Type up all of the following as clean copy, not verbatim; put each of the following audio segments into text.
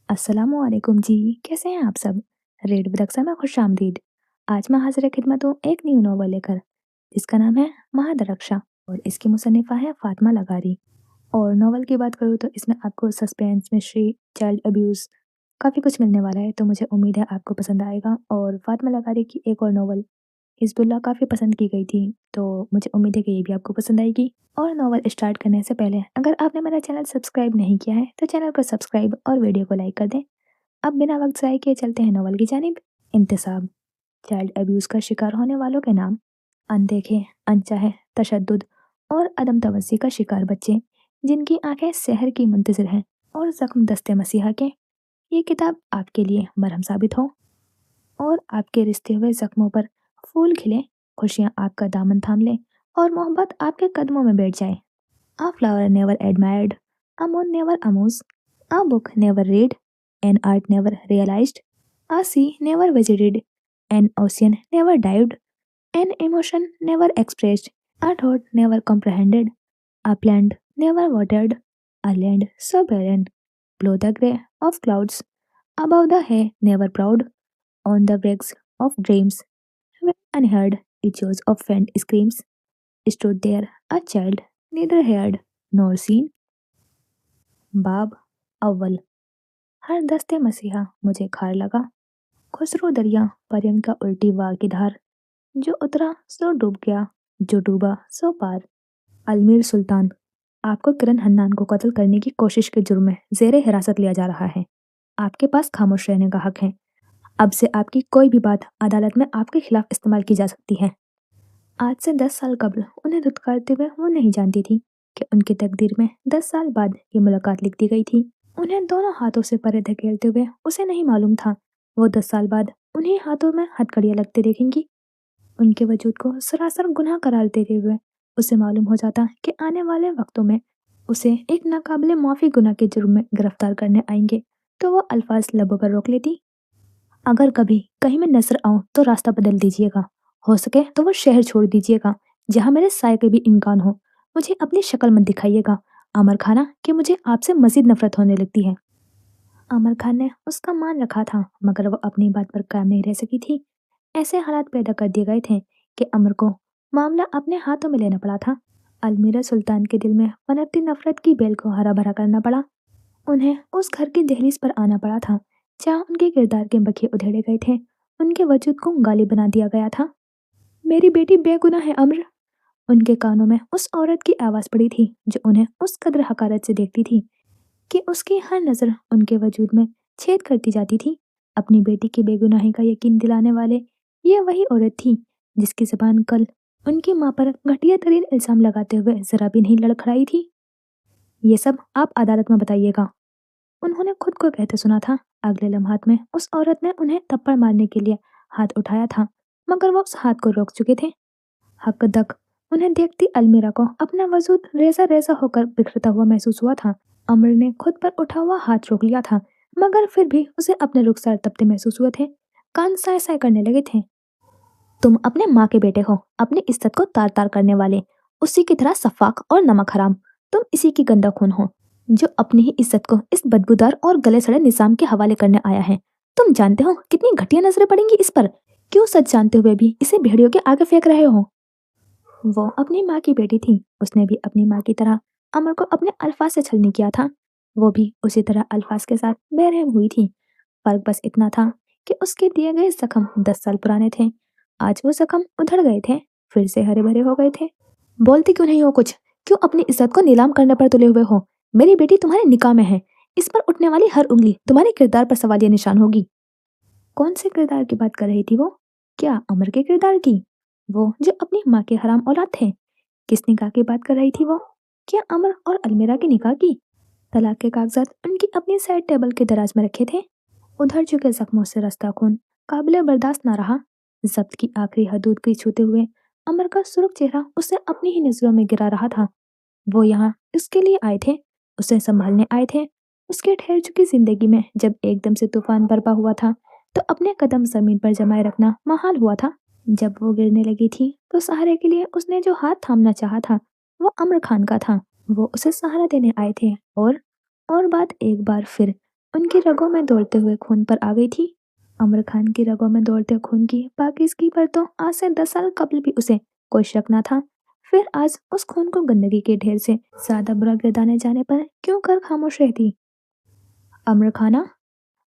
अस्सलामुअलैकुम जी। कैसे हैं आप सब? रेड बदख्शा में खुश आमदीद। आज मैं हाजिर खिदमत हूँ एक न्यू नॉवल लेकर, जिसका नाम है महादरक्षा और इसकी मुसन्निफा है फातिमा लगारी। और नॉवल की बात करूँ तो इसमें आपको सस्पेंस, मिस्ट्री, चाइल्ड अब्यूज़ काफ़ी कुछ मिलने वाला है, तो मुझे उम्मीद है आपको पसंद आएगा। और फातिमा लगारी की एक और नॉवल हिज़्बुल्लाह काफ़ी पसंद की गई थी, तो मुझे उम्मीद है कि ये भी आपको पसंद आएगी। और नॉवल स्टार्ट करने से पहले अगर आपने मेरा चैनल सब्सक्राइब नहीं किया है तो चैनल को सब्सक्राइब और वीडियो को लाइक कर दें। अब बिना वक्त ज़ाय किए चलते हैं नॉवल की जानिब। इंतसाब। चाइल्ड अब्यूज़ का शिकार होने वालों के नाम। अनदेखे, अनचाहे, तशद्दुद और अदम तवज्जी का शिकार बच्चे जिनकी आंखें सहर की मुंतज़िर हैं और ज़ख्म दस्ते मसीहा के। ये किताब आपके लिए मरहम साबित हो और आपके रिश्ते हुए ज़ख्मों पर फूल खिले, खुशियाँ आपका दामन थाम लें और मोहब्बत आपके कदमों में बैठ जाए। A flower never admired, a moon never amused, a book never read, an art never realized, a sea never visited, an ocean never dived, an emotion never expressed, a thought never comprehended, a plant never watered, a land so barren, below the grey of clouds, above the hay never proud, on the wrecks of dreams, when unheard echoes of faint screams, stood there a child, neither heard nor seen. बाब अव्वल। हर दस्ते मसीहा मुझे खार लगा, खुसरो दरिया परियम का उल्टी वाह की धार, जो उतरा सो डूब गया, जो डूबा सो पार। अल्मीर सुल्तान। आपको किरण हन्नान को कत्ल करने की कोशिश के जुर्म में जेरे हिरासत लिया जा रहा है। आपके पास खामोश रहने का हक है। अब से आपकी कोई भी बात अदालत में आपके खिलाफ इस्तेमाल की जा सकती है। आज से 10 साल कबल उन्हें धुतकारते हुए वो नहीं जानती थी कि उनकी तकदीर में 10 साल बाद ये मुलाकात लिख दी गई थी। उन्हें दोनों हाथों से परे धकेलते हुए उसे नहीं मालूम था वो 10 साल बाद उन्हीं हाथों में हथकड़ियाँ लगते देखेंगी। उनके वजूद को सरासर गुनाह करार देते हुए उसे मालूम हो जाता कि आने वाले वक्तों में उसे एक नाकाबिले माफ़ी गुनाह के जुर्म में गिरफ्तार करने आएंगे, तो वो अल्फाज लबों पर रोक लेती। अगर कभी कहीं मैं नजर आऊं तो रास्ता बदल दीजिएगा, हो सके तो वो शहर छोड़ दीजिएगा जहां मेरे साय के भी इम्कान हो। मुझे अपनी शक्ल मत दिखाइएगा अमर खाना, कि मुझे आपसे मजीद नफरत होने लगती है। अमर खान ने उसका मान रखा था, मगर वो अपनी बात पर कायम नहीं रह सकी थी। ऐसे हालात पैदा कर दिए गए थे कि अमर को मामला अपने हाथों में लेना पड़ा था। अलमीरा सुल्तान के दिल में पनपती नफरत की बेल को हरा भरा करना पड़ा। उन्हें उस घर की दहलीज पर आना पड़ा था जहाँ उनके किरदार के बखिए उधेड़े गए थे। उनके वजूद को गाली बना दिया गया था। मेरी बेटी बेगुनाह है अम्र। उनके कानों में उस औरत की आवाज पड़ी थी जो उन्हें उस कदर हकारत से देखती थी कि उसकी हर नजर उनके वजूद में छेद करती जाती थी। अपनी बेटी की बेगुनाही का यकीन दिलाने वाले ये वही औरत थी जिसकी जबान कल उनकी माँ पर घटिया तरीन इल्जाम लगाते हुए जरा भी नहीं लड़खड़ाई थी। ये सब आप अदालत में बताइएगा, उन्होंने खुद को कहते सुना था। अगले लम्हात में उस औरत ने उन्हें थप्पड़ मारने के लिए हाथ उठाया था, मगर वो उस हाथ को रोक चुके थे। हक दक उन्हें देखती अलमीरा को अपना वजूद रेजा रेजा होकर बिखरता हुआ महसूस हुआ था। अमर ने खुद पर उठा हुआ हाथ रोक लिया था, मगर फिर भी उसे अपने रुखसार तपते महसूस हुए थे। कान साय साय करने लगे थे। तुम अपने माँ के बेटे हो, अपनी इज्जत को तार तार करने वाले, उसी की तरह सफाक और नमक हराम। तुम इसी की गंदा खून हो जो अपनी ही इज्जत को इस बदबूदार और गले सड़े निजाम के हवाले करने आया है। तुम जानते हो कितनी घटिया नजरें पड़ेंगी इस पर, क्यों सच जानते हुए भी इसे भेड़ियों के आगे फेंक रहे हो। वो अपनी माँ की बेटी थी, उसने भी अपनी माँ की तरह अमर को अपने अल्फाज से छलनी किया था। वो भी उसी तरह अल्फाज के साथ बेरहम हुई थी। फर्क बस इतना था कि उसके दिए गए जख्म 10 साल पुराने थे। आज वो जख्म उधड़ गए थे, फिर से हरे भरे हो गए थे। बोलती क्यों नहीं हो कुछ? क्यों अपनी इज्जत को नीलाम करने पर तुले हुए हो? मेरी बेटी तुम्हारे निकाह में है, इस पर उठने वाली हर उंगली तुम्हारे किरदार पर सवालिया निशान होगी। कौन से किरदार की बात कर रही थी वो? क्या अमर के किरदार की? वो जो अपनी माँ के हराम औलाद थे। किस निकाह की बात कर रही थी वो? क्या अमर और अलमीरा की निकाह की? तलाक के कागजात उनकी अपनी साइड टेबल के दराज में रखे थे। उधर चुके जख्मों से रास्ता खून काबिले बर्दाश्त ना रहा। जब्त की आखिरी हदूद की छूते हुए अमर का सुर्ख चेहरा उसे अपनी ही नजरों में गिरा रहा था। वो यहाँ इसके लिए आए थे, उसे संभालने आए थे। उसके ठहर चुकी जिंदगी में जब एकदम से तूफान बरपा हुआ था तो अपने कदम जमीन पर जमाए रखना महाल हुआ था। जब वो गिरने लगी थी तो सहारे के लिए उसने जो हाथ थामना चाहा था वो अमर खान का था। वो उसे सहारा देने आए थे और बात एक बार फिर उनकी रगों में दौड़ते हुए खून पर आ गई थी। अमर खान की रगों में दौड़ते खून की पाकिज़गी पर तो आज से 10 साल कबल भी उसे कोई शक न था। फिर आज उस खून को गंदगी के ढेर से ज्यादा बुरा गिरदाने जाने पर क्यों कर खामोश रहती? अमर खाना,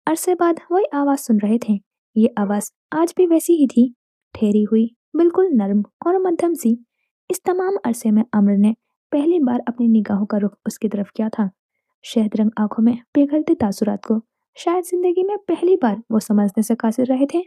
अरसे बाद वही आवाज सुन रहे थे। ये आवाज आज भी वैसी ही थी, ठहरी हुई, बिल्कुल नरम और मध्यम सी। इस तमाम अरसे में अमर ने पहली बार अपनी निगाहों का रुख उसकी तरफ किया था। शहद रंग आंखों में पिघलते तासुरात को शायद जिंदगी में पहली बार वो समझने से कासिर रहे थे।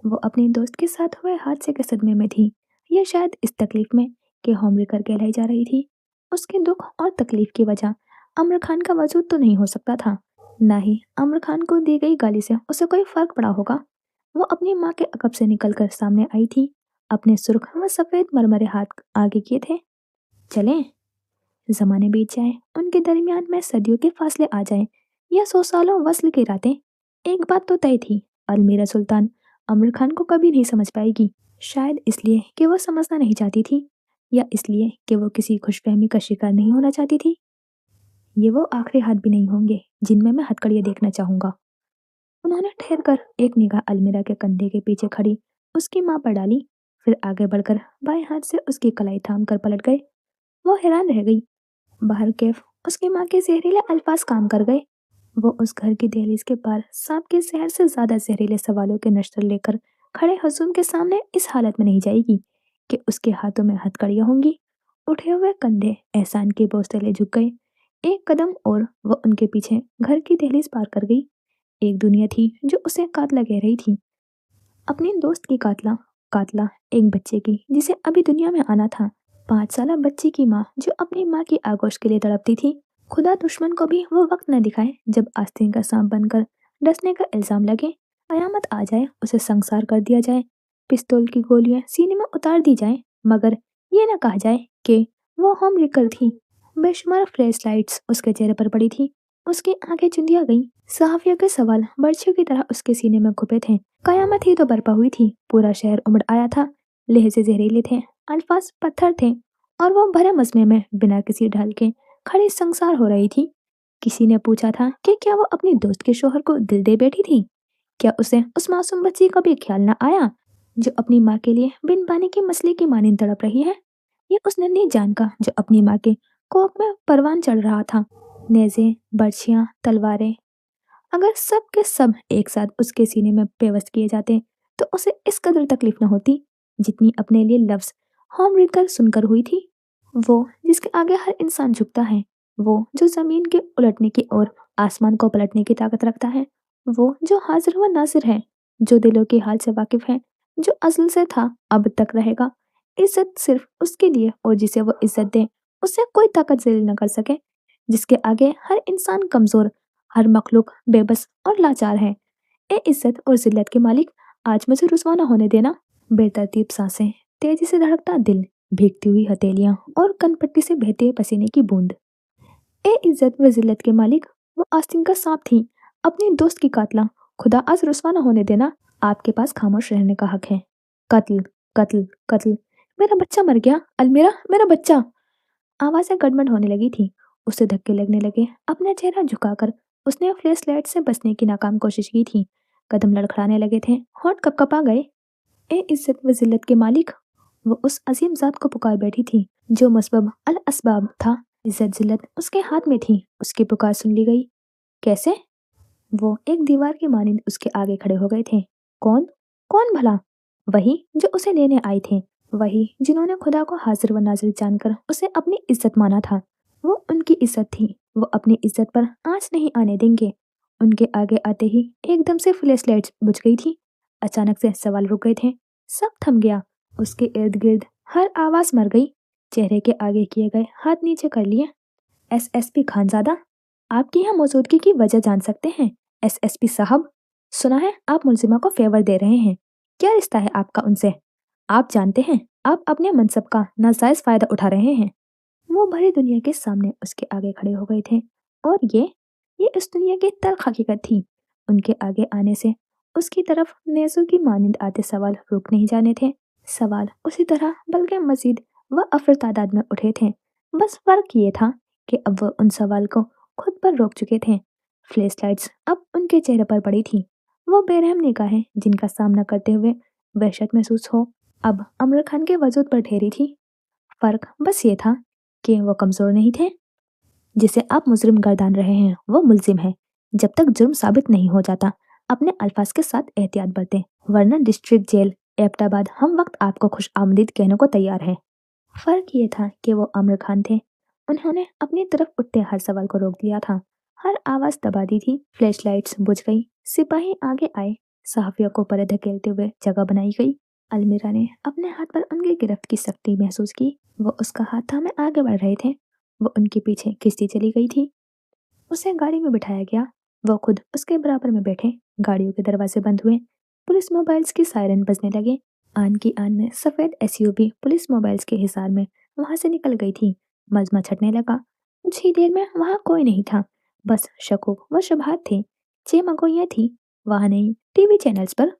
वो अपने दोस्त के साथ हुए हादसे के सदमे में थी, या शायद इस तकलीफ में कि होम कर कहलाई जा रही थी। उसके दुख और तकलीफ की वजह अमर खान का वजूद तो नहीं हो सकता था, ना ही अमर खान को दी गई गाली से उसे कोई फर्क पड़ा होगा। वो अपनी माँ के अकब से निकलकर सामने आई थी, अपने सुर्ख व सफेद मरमरे हाथ आगे किए थे। चलें, जमाने बीत जाए, उनके दरमियान में सदियों के फासले आ जाएं, या 100 सालों वस्ल की रातें, एक बात तो तय थी, अलमीरा सुल्तान अमर खान को कभी नहीं समझ पाएगी। शायद इसलिए कि वो समझना नहीं चाहती थी, या इसलिए कि वो किसी खुशफहमी का शिकार नहीं होना चाहती थी। ये वो आखिरी हाथ भी नहीं होंगे जिनमें मैं हथकड़ियाँ देखना चाहूंगा। उन्होंने ठहर कर एक निगाह अलमीरा के कंधे के पीछे खड़ी उसकी माँ पर डाली, फिर आगे बढ़कर बाएं हाथ से उसकी कलाई थाम कर पलट गए। वो हैरान रह गई। बाहर कैफ उसकी माँ के जहरीले अल्फाज काम कर गए। वो उस घर की दहलीज के पार सांप के जहर से ज्यादा जहरीले सवालों के नश्तर लेकर खड़े हजूम के सामने इस हालत में नहीं जाएगी कि उसके हाथों में हथकड़ियां होंगी। उठे हुए कंधे एहसान के बोझ तले झुक गए। एक कदम और वो उनके पीछे घर की दहलीज पार कर गई। एक दुनिया थी जो उसे कातला कह रही थी, अपने दोस्त की कातला। कातला एक बच्चे की जिसे अभी दुनिया में आना था, 5 साल बच्ची की माँ जो अपनी माँ की आगोश के लिए तड़पती थी। खुदा दुश्मन को भी वो वक्त न दिखाए जब आस्तीन का सांप बनकर डसने का इल्जाम लगे, कयामत आ जाए, उसे संसार कर दिया जाए, पिस्तौल की गोलियां सीने में उतार दी जाए, मगर ये न कहा जाए कि वो होम रिकल थी। बेशुमार फ्लैश लाइट्स उसके चेहरे पर पड़ी थी। उसकी आंखें चुंधिया गईं। सहाफियों के सवाल बर्छियों की तरह उसके सीने में खुपे थे। कयामत ही तो बरपा हुई थी। पूरा शहर उमड़ आया था। लहजे जहरीले थे, अल्फाज पत्थर थे, और वो भरे मजमे में बिना किसी ढाल के खड़ी संसार हो रही थी। किसी ने पूछा था कि क्या वो अपनी दोस्त के शोहर को दिल दे बैठी थी? क्या उसे उस मासूम बच्ची का भी ख्याल न आया जो अपनी माँ के लिए बिन पानी की मछली की मानिंद तड़प रही है? ये उस नन्ही जान का जो अपनी माँ के कोख में परवान चढ़ रहा था। नेज़े, बर्छियां, तलवारें, अगर सब के सब एक साथ उसके सीने में पेवस्त किए जाते तो उसे इस कदर तकलीफ न होती जितनी अपने लिए लफ्ज होम कर सुनकर हुई थी। वो जिसके आगे हर इंसान झुकता है, वो जो जमीन के उलटने की और आसमान को पलटने की ताकत रखता है, वो जो हाजिर व नासिर है, जो दिलों के हाल से वाकिफ है, जो असल से था अब तक रहेगा। इज्जत सिर्फ उसके लिए, और जिसे वो इज्जत दे उसे कोई ताकत जलील न कर सके, जिसके आगे हर इंसान कमजोर, हर मखलूक बेबस और लाचार है। ए इज्जत और जिल्लत के मालिक, आज मुझे रुसवा न होने देना। बेतरतीब सांसें, तेजी से धड़कता दिल, भीगती हुई हथेलियां और कनपट्टी से बहते हुए पसीने की बूंद। ए इज्जत व जिल्लत के मालिक, वो आस्तीन का सांप थी, अपनी दोस्त की कातला। खुदा आज रुसवा न होने देना। आपके पास खामोश रहने का हक है। कत्ल, कत्ल, कत्ल। मेरा बच्चा मर गया, अलमीरा, मेरा बच्चा। आवाजें गड़बड़ होने लगी थी। उसे धक्के लगने लगे। अपना चेहरा झुकाकर उसने फ्लैश लाइट से बचने की नाकाम कोशिश की थी। कदम लड़खड़ाने लगे थे, होंठ कपकपा गए। ए इज्जत व जिल्लत के मालिक, वो उस अजीम जात को पुकार बैठी थी जो मसबब अल असबाब था। इज्जत जिल्लत उसके हाथ में थी। उसकी पुकार सुन ली गई। कैसे? वो एक दीवार की मानिंद उसके आगे खड़े हो गए थे। कौन? कौन भला? वही जो उसे लेने आए थे, वही जिन्होंने खुदा को हाजिर व नाजिर जानकर उसे अपनी इज्जत माना था। वो उनकी इज्जत थी। वो अपनी इज्जत पर आंच नहीं आने देंगे। उनके आगे आते ही एकदम से फ्लैश लाइट्स बुझ गई थी। अचानक से सवाल रुक गए थे। सब थम गया। उसके इर्द गिर्द हर आवाज मर गई। चेहरे के आगे किए गए हाथ नीचे कर लिए। एसएसपी खानजादा, आपकी यहाँ मौजूदगी की वजह जान सकते हैं? एसएसपी साहब, सुना है आप मुलजिमा को फेवर दे रहे हैं। क्या रिश्ता है आपका उनसे? आप जानते हैं आप अपने मनसब का नाजायज फायदा उठा रहे हैं। वो भरी दुनिया के सामने उसके आगे खड़े हो गए थे, और ये इस दुनिया की तल्ख हकीकत थी। उनके आगे आने से उसकी तरफ नेज़ों की मानिंद आते सवाल रुक नहीं जाने थे। सवाल उसी तरह बल्कि मजीद व अफर तादाद में उठे थे। बस फर्क ये था कि अब वो उन सवाल को खुद पर रोक चुके थे। फ्लैश लाइट्स अब उनके चेहरे पर पड़ी थी। वो बेरहम निगाहें जिनका सामना करते हुए वहशत महसूस हो, अब अमर खान के वजूद पर ठहरी थी। फर्क बस ये था कि वो कमजोर नहीं थे। जिसे आप मुजरिम गर्दान रहे हैं वो मुलजिम है। जब तक जुर्म साबित नहीं हो जाता, अपने अल्फाज के साथ एहतियात बरतें, वरना डिस्ट्रिक्ट जेल एबटाबाद हम वक्त आपको खुश आमदीद कहने को तैयार है। फर्क ये था कि वो आमिर खान थे। उन्होंने अपनी तरफ उठते हर सवाल को रोक दिया था, हर आवाज दबा दी थी। फ्लैश लाइट्स बुझ गई, सिपाही आगे आए, सहाफियों को परे धकेलते हुए जगह बनाई गई। अलमीरा ने अपने हाथ पर उनकी गिरफ्त की सख्ती महसूस की। वो उसका हाथ थामे आगे बढ़ रहे थे। वो उनके पीछे खिंचती चली गई थी। उसे गाड़ी में बिठाया गया। वो खुद उसके बराबर में बैठे। गाड़ियों के दरवाजे बंद हुए। पुलिस मोबाइल्स की सायरन बजने लगे। आन की आन में सफेद एसयूवी पुलिस मोबाइल्स के हिसार में वहां से निकल गई थी। मजमा छटने लगा। कुछ ही देर में वहां कोई नहीं था, बस शकूक व शुबहात थे। चेमगोइयां थी वहां नहीं, टीवी चैनल्स पर।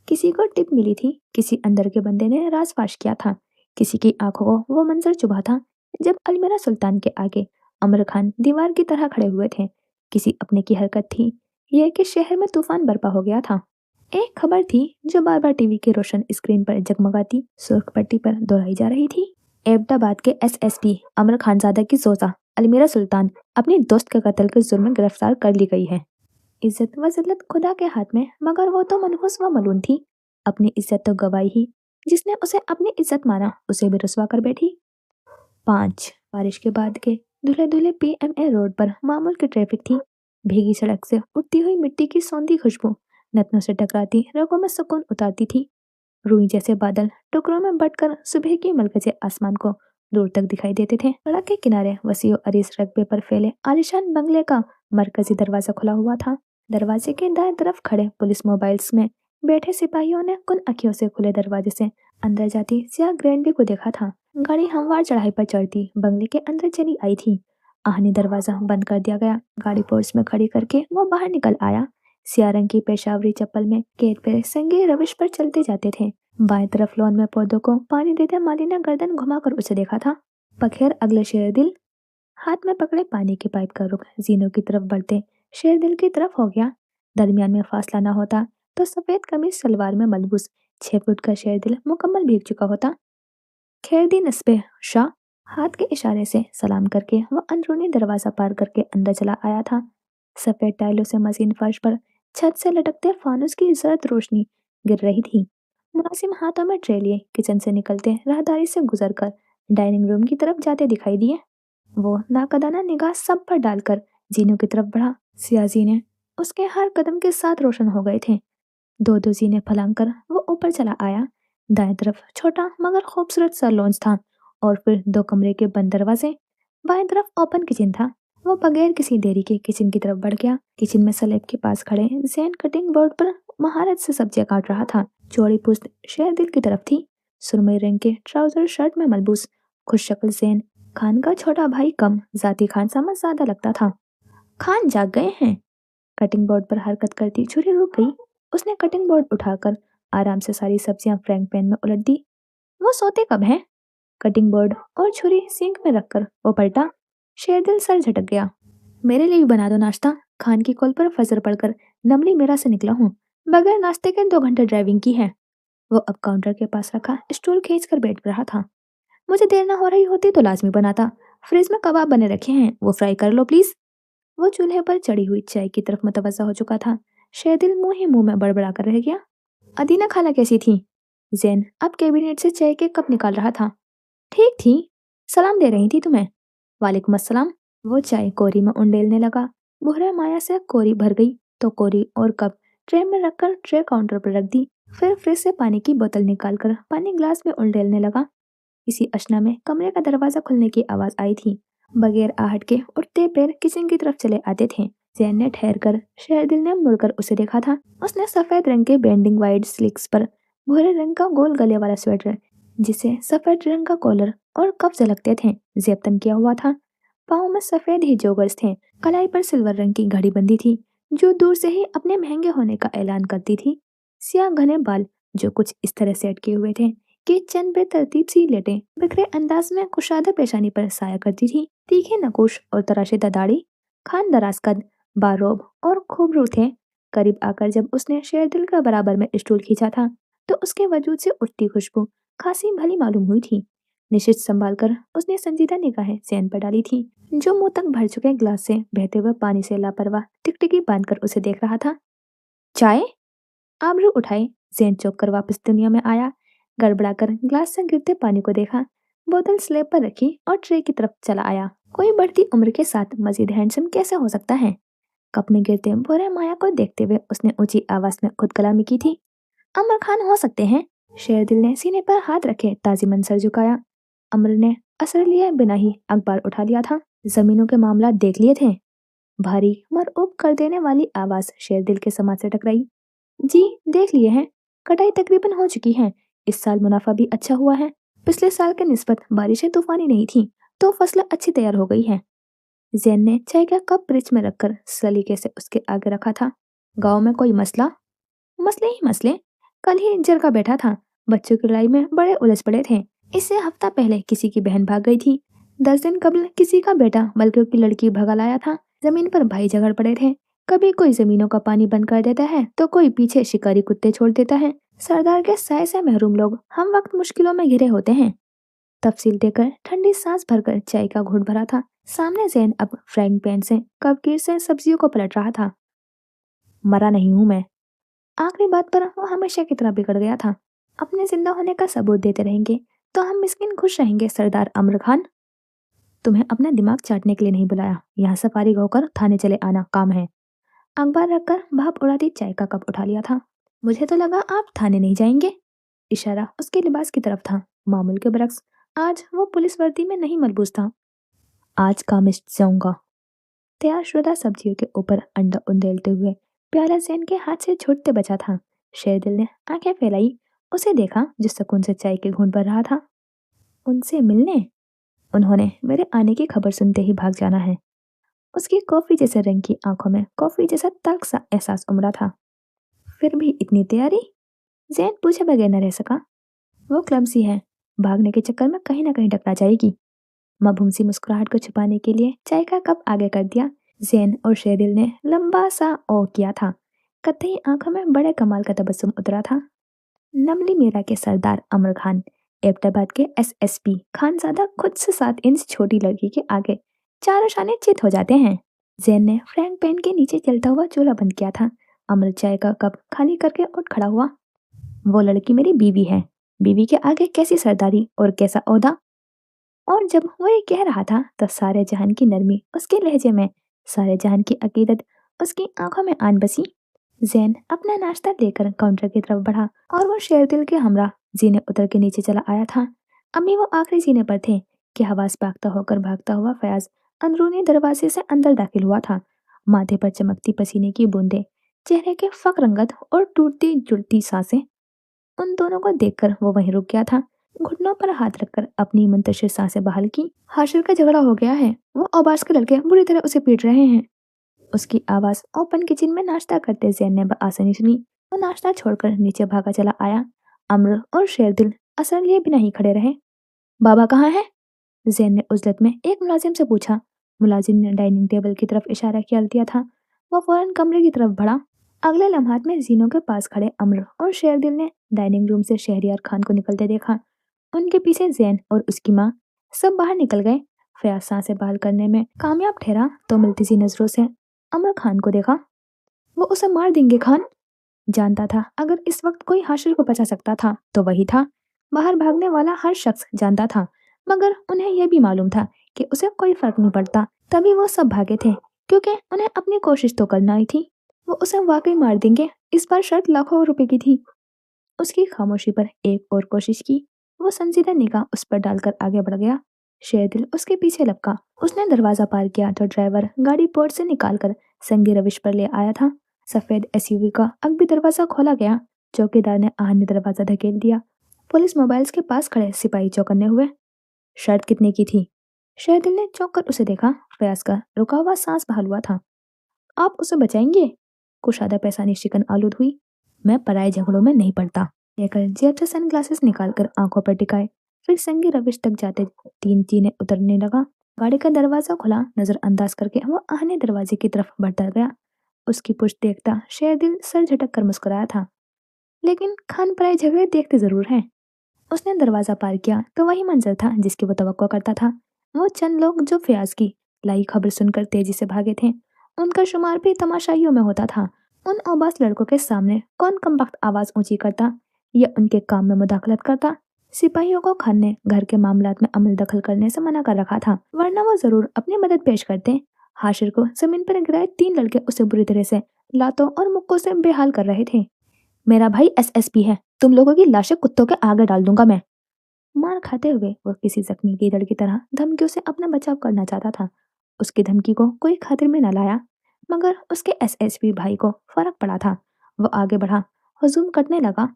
किसी को टिप मिली थी, किसी अंदर के बंदे ने राज फाश किया था, किसी की आंखों को वो मंजर चुभा था जब अलमीरा सुल्तान के आगे अमर खान दीवार की तरह खड़े हुए थे। किसी अपने की हरकत थी यह कि शहर में तूफान बरपा हो गया था। एक खबर थी जो बार बार टीवी के रोशन स्क्रीन पर जगमगाती सुर्ख पट्टी पर दोहराई जा रही थी। एबटाबाद के एसएसपी अमर खानजादा की जोजा अलमीरा सुल्तान अपनी दोस्त के कत्ल के जुर्म में गिरफ्तार कर ली गई है। इज्जत व जिल्लत खुदा के हाथ में, मगर वो तो मनहूस व मलून थी। अपनी इज्जत तो गवाई ही। जिसने उसे अपनी इज्जत माना उसे भी रुसवा कर बैठी। 5 बारिश के बाद के धुले धुले पीएमए रोड पर मामूल की ट्रैफिक थी। भीगी सड़क से उठती हुई मिट्टी की सौंधी खुशबू नतनों से टकराती रगों में सुकून उतारती थी। रुई जैसे बादल टुकड़ों में बंटकर सुबह की मलकजे आसमान को दूर तक दिखाई देते थे। सड़क के किनारे वसीओ अरीस रकबे पर फैले आलिशान बंगले का मरकजी दरवाजा खुला हुआ था। दरवाजे के दाएं तरफ खड़े पुलिस मोबाइल्स में बैठे सिपाहियों ने कुन अखियों से खुले दरवाजे से अंदर जाती सिया ग्रैंडी को देखा था। गाड़ी हमवार चढ़ाई पर चढ़ती बंगले के अंदर चली आई थी। आहनी दरवाजा बंद कर दिया गया। गाड़ी पोर्च में खड़ी करके वो बाहर निकल आया। सिया रंग की पेशावरी चप्पल में गेट पे संगे रविश पर चलते जाते थे। बाएं तरफ लॉन में पौधों को पानी देते माली ने गर्दन घुमाकर उसे देखा था। पखेर अगले शेर दिल हाथ में पकड़े पानी की पाइप का रुख जीनों की तरफ बढ़ते शेर दिल की तरफ हो गया। दरमियान में फासला ना होता तो सफेद कमीज सलवार में मलबूस 6 फुट का शेर दिल मुकम्मल भीग चुका होता। खैरदी नस्बे शाह हाथ के इशारे से सलाम करके वह अंदरूनी दरवाजा पार करके अंदर चला आया था। सफेद टाइलों से मशीन फर्श पर छत से लटकते फानुस की जर्द रोशनी गिर रही थी। मुलाजिम हाथों में ट्रे लिए किचन से निकलते राहदारी से गुजरकर डाइनिंग रूम की तरफ जाते दिखाई दिए। वो नाकदाना निगाह सब पर डालकर जीनों की तरफ बढ़ा। सियाजी ने उसके हर कदम के साथ रोशन हो गए थे। दो दो जीने फलांग कर वो ऊपर चला आया। दाएं तरफ छोटा मगर खूबसूरत सा लॉन्च था और फिर 2 कमरे के बंद दरवाजे। बाएं तरफ ओपन किचन था। वो बगैर किसी देरी के किचन की तरफ बढ़ गया। किचन में स्लैब के पास खड़े जैन कटिंग बोर्ड पर महारत से सब्जियां काट रहा था। चौड़ी पुश्त शेर दिल की तरफ थी। सुरमई रंग के ट्राउजर शर्ट में मलबूस खुश शक्ल जैन खान का छोटा भाई कम जाती खान समझ ज्यादा लगता था। खान जाग गए हैं। कटिंग बोर्ड पर हरकत करती छुरी रुक गई। उसने कटिंग बोर्ड उठाकर आराम से सारी सब्जियां फ्राइंग पैन में उलट दी। वो सोते कब हैं? कटिंग बोर्ड और छुरी सिंक में रखकर वो पलटा। शेरदिल सर झटक गया। मेरे लिए भी बना दो नाश्ता। खान की कॉल पर फजर पड़कर नमली मेरा से निकला हूँ। बगैर नाश्ते के 2 घंटे ड्राइविंग की है। वो अब काउंटर के पास रखा स्टूल खींच कर बैठ रहा था। मुझे देर ना हो रही होती तो लाजमी बनाता। फ्रिज में कबाब बने रखे हैं, वो फ्राई कर लो प्लीज। वो चूल्हे पर चढ़ी हुई चाय की तरफ मुतवज्जा हो चुका था। शेरदिल मुंह ही मुंह में बड़बड़ा कर रह गया। अदीना खाला कैसी थी? जैन अब कैबिनेट से चाय के कप निकाल रहा था। ठीक थी, सलाम दे रही थी तुम्हें। वालेकुम अस्सलाम। वो चाय कोरी में उंडेलने लगा। बुहरा माया से कोरी भर गई तो कोरी और कप ट्रे में रखकर ट्रे काउंटर पर रख दी। फिर फ्रिज से पानी की बोतल निकालकर पानी ग्लास में उंडेलने लगा। इसी अशना में कमरे का दरवाजा खुलने की आवाज आई थी। बगैर आहट के उठते पैर किचन की तरफ चले आते थे। जैन ने ठहर कर शेरदिल ने मुड़कर उसे देखा था। उसने सफेद रंग के बेंडिंग वाइड स्लिक्स पर भूरे रंग का गोल गले वाला स्वेटर जिसे सफेद रंग का कॉलर और कफ झलकते थे जेबतन किया हुआ था। पाँव में सफेद ही जोगर्स थे। कलाई पर सिल्वर रंग की घड़ी बंदी थी जो दूर से ही अपने महंगे होने का ऐलान करती थी। सियाह घने बाल जो कुछ इस तरह सेट किए हुए थे कि चंद बेतरतीब सी लेटें बिखरे अंदाज में कुशादा पेशानी पर साया करती थी। तीखे नकुश और तराशेदा दाढ़ी। खान दराज कद बारोब और खूबरू थे। करीब आकर जब उसने शेरदिल का बराबर में स्टूल खींचा था, तो उसके वजूद से उठती खुशबू खासी भली मालूम हुई थी। निश्चित संभाल कर उसने संजीदा निगाहें जैन पर डाली थी, जो मुंह तक भर चुके ग्लास से बहते हुए पानी से लापरवाह टिकटिकी बांधकर उसे देख रहा था। चाय? आबरू उठाए, जैन चौंक कर वापस दुनिया में आया। गड़बड़ाकर ग्लास से गिरते पानी को देखा, बोतल स्लेब पर रखी और ट्रे की तरफ चला आया। कोई बढ़ती उम्र के साथ मजीद हैंडसम कैसे हो सकता है? कप में गिरते भोरे माया को देखते हुए उसने ऊंची आवाज में खुद कलामी की थी। अमर खान हो सकते हैं। शेरदिल ने सीने पर हाथ रखे ताजीमन सर झुकाया। अमर ने असर लिए बिना ही अखबार उठा लिया था। जमीनों के मामला देख लिए थे। भारी मरऊब कर देने वाली आवाज शेरदिल के समाज से टकराई। जी देख लिए हैं। कटाई तकरीबन हो चुकी है। इस साल मुनाफा भी अच्छा हुआ है। पिछले साल के निस्बत बारिशें तूफानी नहीं थी, तो फसल अच्छी तैयार हो गई है। जैन ने चाय का कप फ्रिज में रखकर सलीके से उसके आगे रखा था। गांव में कोई मसला? मसले ही मसले। कल ही जरका बैठा था। बच्चों की लड़ाई में बड़े उलझ पड़े थे। इससे हफ्ता पहले किसी की बहन भाग गई थी। 10 दिन कबल किसी का बेटा बल्कि की लड़की भगा लाया था। जमीन पर भाई झगड़ पड़े थे। कभी कोई जमीनों का पानी बंद कर देता है, तो कोई पीछे शिकारी कुत्ते छोड़ देता है। सरदार के साय से महरूम लोग हम वक्त मुश्किलों में घिरे होते हैं। तफसील देकर ठंडी सांस भरकर चाय का घूंट भरा था। सामने जैन अब फ्राइंग पैन से कबकीर से सब्जियों को पलट रहा था। मरा नहीं हूं मैं। आखिरी बात पर वो हमेशा की तरह बिगड़ गया था। अपने जिंदा होने का सबूत देते रहेंगे तो हम मिस्किन खुश रहेंगे। सरदार अमर खान, तुम्हें अपना दिमाग चाटने के लिए नहीं बुलाया। यहाँ से फारिग होकर थाने चले आना काम है। अखबार रखकर भाप उड़ाती चाय का कप उठा लिया था। मुझे तो लगा आप थाने नहीं जाएंगे। इशारा उसके लिबास की तरफ था। मामूल के बरक्स आज वो पुलिस वर्दी में नहीं मलबूस था। आज कामिस्ट जाऊंगा। तैयार शुदा सब्जियों के ऊपर अंडा उंडेलते हुए प्याला जैन के हाथ से छूटते बचा था। शेरदिल ने आंखें फैलाई, उसे देखा जो सुकून से चाय के घूंट भर रहा था। उनसे मिलने? उन्होंने मेरे आने की खबर सुनते ही भाग जाना है। उसकी कॉफी जैसे रंग की आंखों में कॉफी जैसा तल्ख सा एहसास उमड़ा था। फिर भी इतनी तैयारी? जैन पूछे बगैर न रह सका। वो क्लमसी है, भागने के चक्कर में कहीं ना कहीं टकरा जाएगी। मबहूम सी मुस्कुराहट को छुपाने के लिए चाय का कप आगे कर दिया। जैन और शेरिल ने लंबा सा ओ किया था। कत्थई आंखों में बड़े कमाल का तबस्सुम उतरा था। नमली मीरा के सरदार अमर खान, एबटाबाद के एसएसपी खानजादा खुद से 7 इंच छोटी लड़की के आगे चारों शाने चित हो जाते हैं। जैन ने फ्रैंक पैन के नीचे चलता हुआ चूल्हा बंद किया था। अमर चाय का कप खाली करके उठ खड़ा हुआ। वो लड़की मेरी बीवी है। बीवी के आगे कैसी सरदारी और कैसा ओहदा। और जब वो ये कह रहा था तो सारे जहान की नरमी उसके लहजे में, सारे जहान की अकीदत उसकी आंखों में आन बसी। जैन अपना नाश्ता लेकर काउंटर की तरफ बढ़ा और वो शेरदिल के हमरा जीने उतर के नीचे चला आया था। अम्मी वो आखिरी जीने पर थे कि हवास भागता हुआ फयाज अंदरूनी दरवाजे से अंदर दाखिल हुआ था। माथे पर चमकती पसीने की बूंदें, चेहरे के फक रंगत और टूटती जुड़ती सांसें। उन दोनों को देखकर वो वहीं रुक गया था। घुटनों पर हाथ रखकर अपनी मुंतशिर सांसें बहाल की। हाशिर का झगड़ा हो गया है। वो अब्बास के लड़के बुरी तरह उसे पीट रहे हैं। उसकी आवाज ओपन किचन में नाश्ता करते जैन ने बआसानी सुनी। वो नाश्ता छोड़कर नीचे भागा चला आया। अम्र और शेरदिल असर लिए बिना ही खड़े रहे। बाबा कहाँ है? जैन ने उजलत में एक मुलाजिम से पूछा। मुलाजिम ने डाइनिंग टेबल की तरफ इशारा कर दिया था। वो फौरन कमरे की तरफ बढ़ा। अगले लम्हात में जीनों के पास खड़े अम्र और शेरदिल ने डाइनिंग रूम से शहरियार खान को निकलते देखा। उनके पीछे जैन और उसकी माँ सब बाहर निकल गए। फयाज सांसें बहाल करने में कामयाब ठहरा तो मिलती सी नजरों से अमर खान को देखा। वो उसे मार देंगे खान। जानता था अगर इस वक्त कोई हाशिर को बचा सकता था तो वही था। बाहर भागने वाला हर शख्स जानता था, मगर उन्हें यह भी मालूम था कि उसे कोई फर्क नहीं पड़ता। तभी वो सब भागे थे, क्योंकि उन्हें अपनी कोशिश तो करना ही थी। वो उसे वाकई मार देंगे, इस बार शर्त लाखों रुपए की थी। उसकी खामोशी पर एक और कोशिश की। वो संजीदा निगाह उस पर डालकर आगे बढ़ गया। शेरदिल उसके पीछे लपका। उसने दरवाजा पार किया तो ड्राइवर गाड़ी पोर्ट से निकालकर संगी रविश पर ले आया था। सफेद एसयूवी का अगबी दरवाजा खोला गया। चौकीदार ने आहने दरवाजा धकेल दिया। पुलिस मोबाइल्स के पास खड़े सिपाही चौकन्ने हुए। शर्त कितने की थी? शेरदिल ने चौंक कर उसे देखा। फयाज का रुका हुआ सांस बहाल हुआ था। आप उसे बचाएंगे? कुशादा पैसानी शिकन आलूद हुई। मैं पराये झगड़ों में नहीं पड़ता। कहकर जेब से सनग्लासेस निकालकर आंखों पर टिकाए, फिर संगी रविश तक जाते 3 जीने उतरने लगा। गाड़ी का दरवाजा खुला नजरअंदाज करके वो आने दरवाजे की तरफ बढ़ता गया। उसकी पुश्त देखता शेरदिल सर झटक कर मुस्कुराया था। लेकिन खान पराए झगड़े देखते जरूर हैं। उसने दरवाजा पार किया तो वही मंजर था जिसकी वो तवक्को करता था। वो चंद लोग जो फयाज की लाई खबर सुनकर तेजी से भागे थे, उनका शुमार भी तमाशाइयों में होता था। उन औबास लड़कों के सामने कौन कमबख्त आवाज ऊंची करता या उनके काम में मुदाखलत करता। सिपाहियों को खान ने घर के मामलात में अमल दखल करने से मना कर रखा था, वरना वो जरूर अपनी मदद पेश करते। हाशिर को जमीन पर गिराए 3 लड़के उसे बुरी तरह से लातों और मुक्कों से बेहाल कर रहे थे। मेरा भाई एसएसपी है, तुम लोगों की लाशें कुत्तों के आगे डाल दूंगा मैं। मार खाते हुए वो किसी जख्मी गीदड़ की तरह धमकियों से अपना बचाव करना चाहता था। उसकी धमकी को कोई खातिर में न लाया, मगर उसके एसएसपी भाई को फर्क पड़ा था। वो आगे बढ़ा, हुजूम कटने लगा।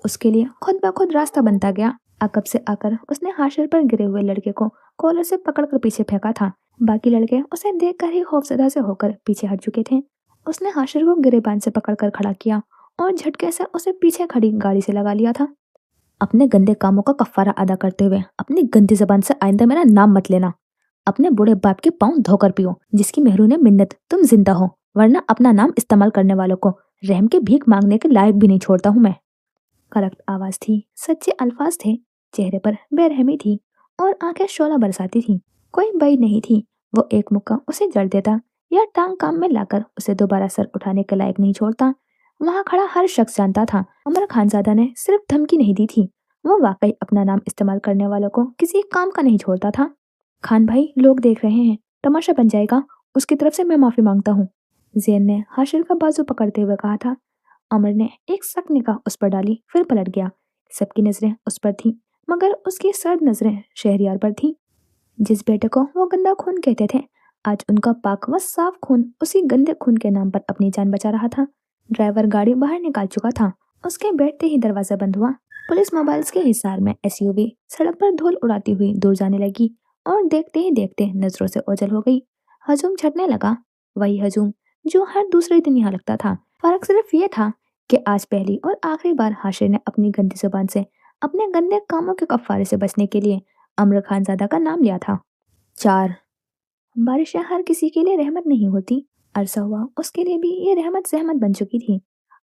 उसके लिए खुद ब खुद रास्ता बनता गया। अकब से आकर उसने हाशिर पर गिरे हुए लड़के को कॉलर से पकड़कर पीछे फेंका था। बाकी लड़के उसे देखकर ही खौफजदा से होकर पीछे हट चुके थे। उसने हाशिर को गिरेबान से पकड़कर खड़ा किया और झटके से उसे पीछे खड़ी गाड़ी से लगा लिया था। अपने गंदे कामों का कफ्फारा अदा करते हुए अपनी गंदी जबान से आइंदा मेरा नाम मत लेना। अपने बूढ़े बाप के पाँव धोकर पियो, जिसकी मेहरून मिन्नत तुम जिंदा हो, वरना अपना नाम इस्तेमाल करने वालों को रहम के भीख मांगने के लायक भी नहीं छोड़ता हूँ मैं। कड़क आवाज थी, सच्चे अल्फाज थे, चेहरे पर बेरहमी थी और आंखें शोला बरसाती थी। कोई बई नहीं थी। वो एक मुक्का उसे जड़ देता या टांग काम में लाकर उसे दोबारा सर उठाने के लायक नहीं छोड़ता। वहां खड़ा हर शख्स जानता था उमर खानजादा ने सिर्फ धमकी नहीं दी थी, वो वाकई अपना नाम इस्तेमाल करने वालों को किसी काम का नहीं छोड़ता था। खान भाई, लोग देख रहे हैं, तमाशा बन जाएगा, उसकी तरफ से मैं माफी मांगता हूँ। जैन ने हाशिर का बाजू पकड़ते हुए कहा था। अमर ने एक सख्त निगाह उस पर डाली, फिर पलट गया। सबकी नजरें उस पर थीं, मगर उसकी सर्द नजरें शहरियार पर थीं। जिस बेटे को वो गंदा खून कहते थे, आज उनका पाक व साफ खून उसी गंदे खून के नाम पर अपनी जान बचा रहा था। ड्राइवर गाड़ी बाहर निकाल चुका था। उसके बैठते ही दरवाजा बंद हुआ। पुलिस मोबाइल्स के हिसार में एसयूवी सड़क पर धूल उड़ाती हुई दूर जाने लगी और देखते ही देखते नजरों से ओझल हो गई। हजूम छटने लगा, वही हजूम जो हर दूसरे दिन यहाँ लगता था। फर्क सिर्फ ये था कि आज पहली और आखिरी बार हाशिर ने अपनी गंदी जुबान से अपने गंदे कामों के कफ्फारे से बचने के लिए अमर खानजादा का नाम लिया था। 4 बारिशें हर किसी के लिए रहमत नहीं होती। अरसा हुआ उसके लिए भी ये रहमत जहमत बन चुकी थी।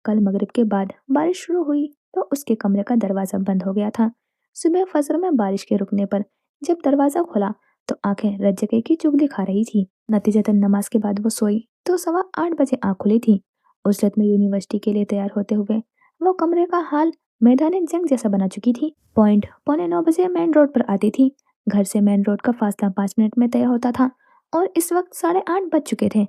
कल मगरिब के बाद बारिश शुरू हुई तो उसके कमरे का दरवाजा बंद हो गया था। सुबह फजर में बारिश के रुकने पर जब दरवाजा खुला तो आंखें रज जगह की चुगली खा रही थी। नतीजतन नमाज के बाद वो सोई तो 8:15 आंख खुली थी। उजरत में यूनिवर्सिटी के लिए तैयार होते हुए वो कमरे का हाल मैदान जंग जैसा बना चुकी थी। पॉइंट 8:45 मेन रोड पर आती थी। घर से मेन रोड का फासला 5 मिनट में तय होता था और इस वक्त 8:30 बज चुके थे।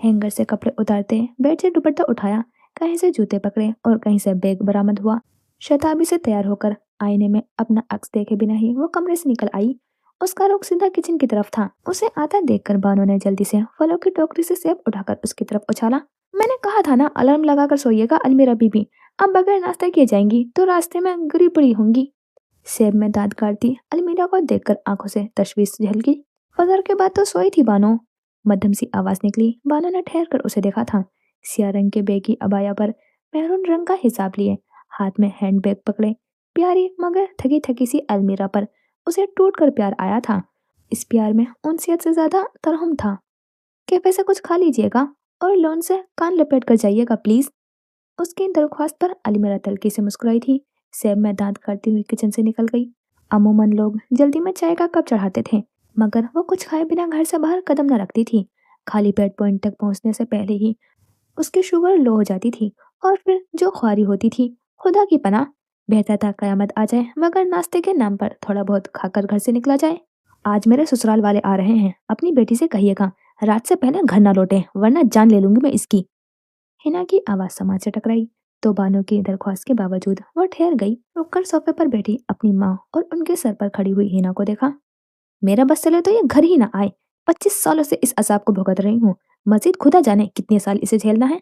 हैंगर से कपड़े उतारते बेड से दुपट्टा उठाया, कहीं से जूते पकड़े और कहीं से बैग बरामद हुआ। शताबी से तैयार होकर आईने में अपना अक्स देखे बिना ही वो कमरे से निकल आई। उसका रुख सीधा किचन की तरफ था। उसे आता देखकर बानो ने जल्दी से फलों की टोकरी से सेब उठाकर उसकी तरफ उछाला। मैंने कहा था ना, अलार्म लगाकर सोइएगा अलमीरा बीबी, अब बगैर नाश्ता किए जाएंगी तो रास्ते में गिरी पड़ी होंगी। सेब में दांत काटती अलमीरा को देखकर आंखों से तशवीश झलकी। फजर के बाद तो सोई थी बानो। मध्यम सी आवाज निकली। बानो ने ठहर कर उसे देखा था। सिया रंग के बैगी अबाया पर मैरून रंग का हिसाब लिए, हाथ में हैंड बैग पकड़े, प्यारी मगर थकी थकी सी अलमीरा पर उसे टूट कर प्यार आया था। इस प्यार में उनसियत से ज्यादा तरहम था। कैफे से कुछ खा लीजिएगा और लोन से कान लपेट कर जाइएगा प्लीज। उसकी दरख्वास्त पर अलमीरा तल्खी से मुस्कुराई थी। सेब में दांत काटती हुई किचन से निकल गई। अमूमन लोग जल्दी में चाय का कप चढ़ाते थे, मगर वो कुछ खाए बिना घर से बाहर कदम न रखती थी। खाली पेट पॉइंट तक पहुंचने से पहले ही उसकी शुगर लो हो जाती थी और फिर जो ख्वारी होती थी, खुदा की पनाह, बेहतर था कयामत आ जाए मगर नाश्ते के नाम पर थोड़ा बहुत खाकर घर से निकला जाए। आज मेरे ससुराल वाले आ रहे हैं, अपनी बेटी से कहिएगा रात से पहले घर ना लौटे, वरना जान ले लूंगी मैं इसकी। हिना की आवाज समाज से टकराई तो बानो की दरख्वास्त के बावजूद वो ठहर गई। रुककर सोफे पर बैठी अपनी माँ और उनके सर पर खड़ी हुई हिना को देखा। मेरा बस चले तो ये घर ही ना आए। 25 सालों से इस अजाब को भुगत रही हूँ, मजीद खुदा जाने कितने साल इसे झेलना है।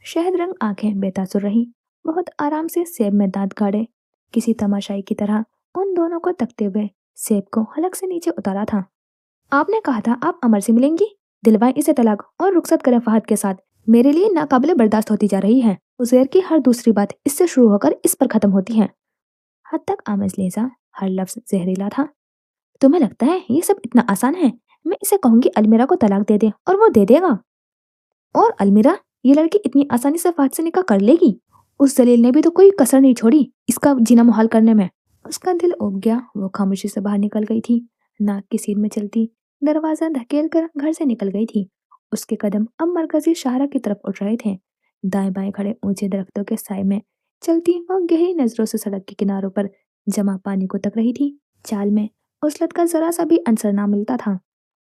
शहद रंग आंखें बेतासुर रही। बहुत आराम से सेब में दांत गाड़े किसी तमाशाई की तरह उन दोनों को तकते हुए सेब को हलक से नीचे उतारा था। आपने कहा था आप अमर से मिलेंगी, दिलवाएं इसे तलाक और रुखसत करें फहद के साथ। मेरे लिए नाकाबिले बर्दाश्त होती जा रही है। उजैर की हर दूसरी बात इससे शुरू होकर इस पर खत्म होती है। हद तक आमेज लेजा, हर लफ्ज जहरीला था। तुम्हें लगता है ये सब इतना आसान है? मैं इसे कहूंगी अलमीरा को तलाक दे दे और वो दे देगा। और अलमीरा, ये लड़की इतनी आसानी से फात से निकाह कर लेगी? उस जलील ने भी तो कोई कसर नहीं छोड़ी इसका जीना मुहाल करने में। उसका दिल उब गया। वो खामोशी से बाहर निकल गई थी, नाक की सीध में चलती, दरवाजा धकेल कर घर से निकल गई थी। उसके कदम अब मरकजी शाहरा की तरफ उठ रहे थे। दाएं बाएं खड़े ऊंचे दरख्तों के साए में चलती वो गहरी नजरों से सड़क के किनारों पर जमा पानी को तक रही थी। चाल में उसलत का जरा सा भी अंसर ना मिलता था।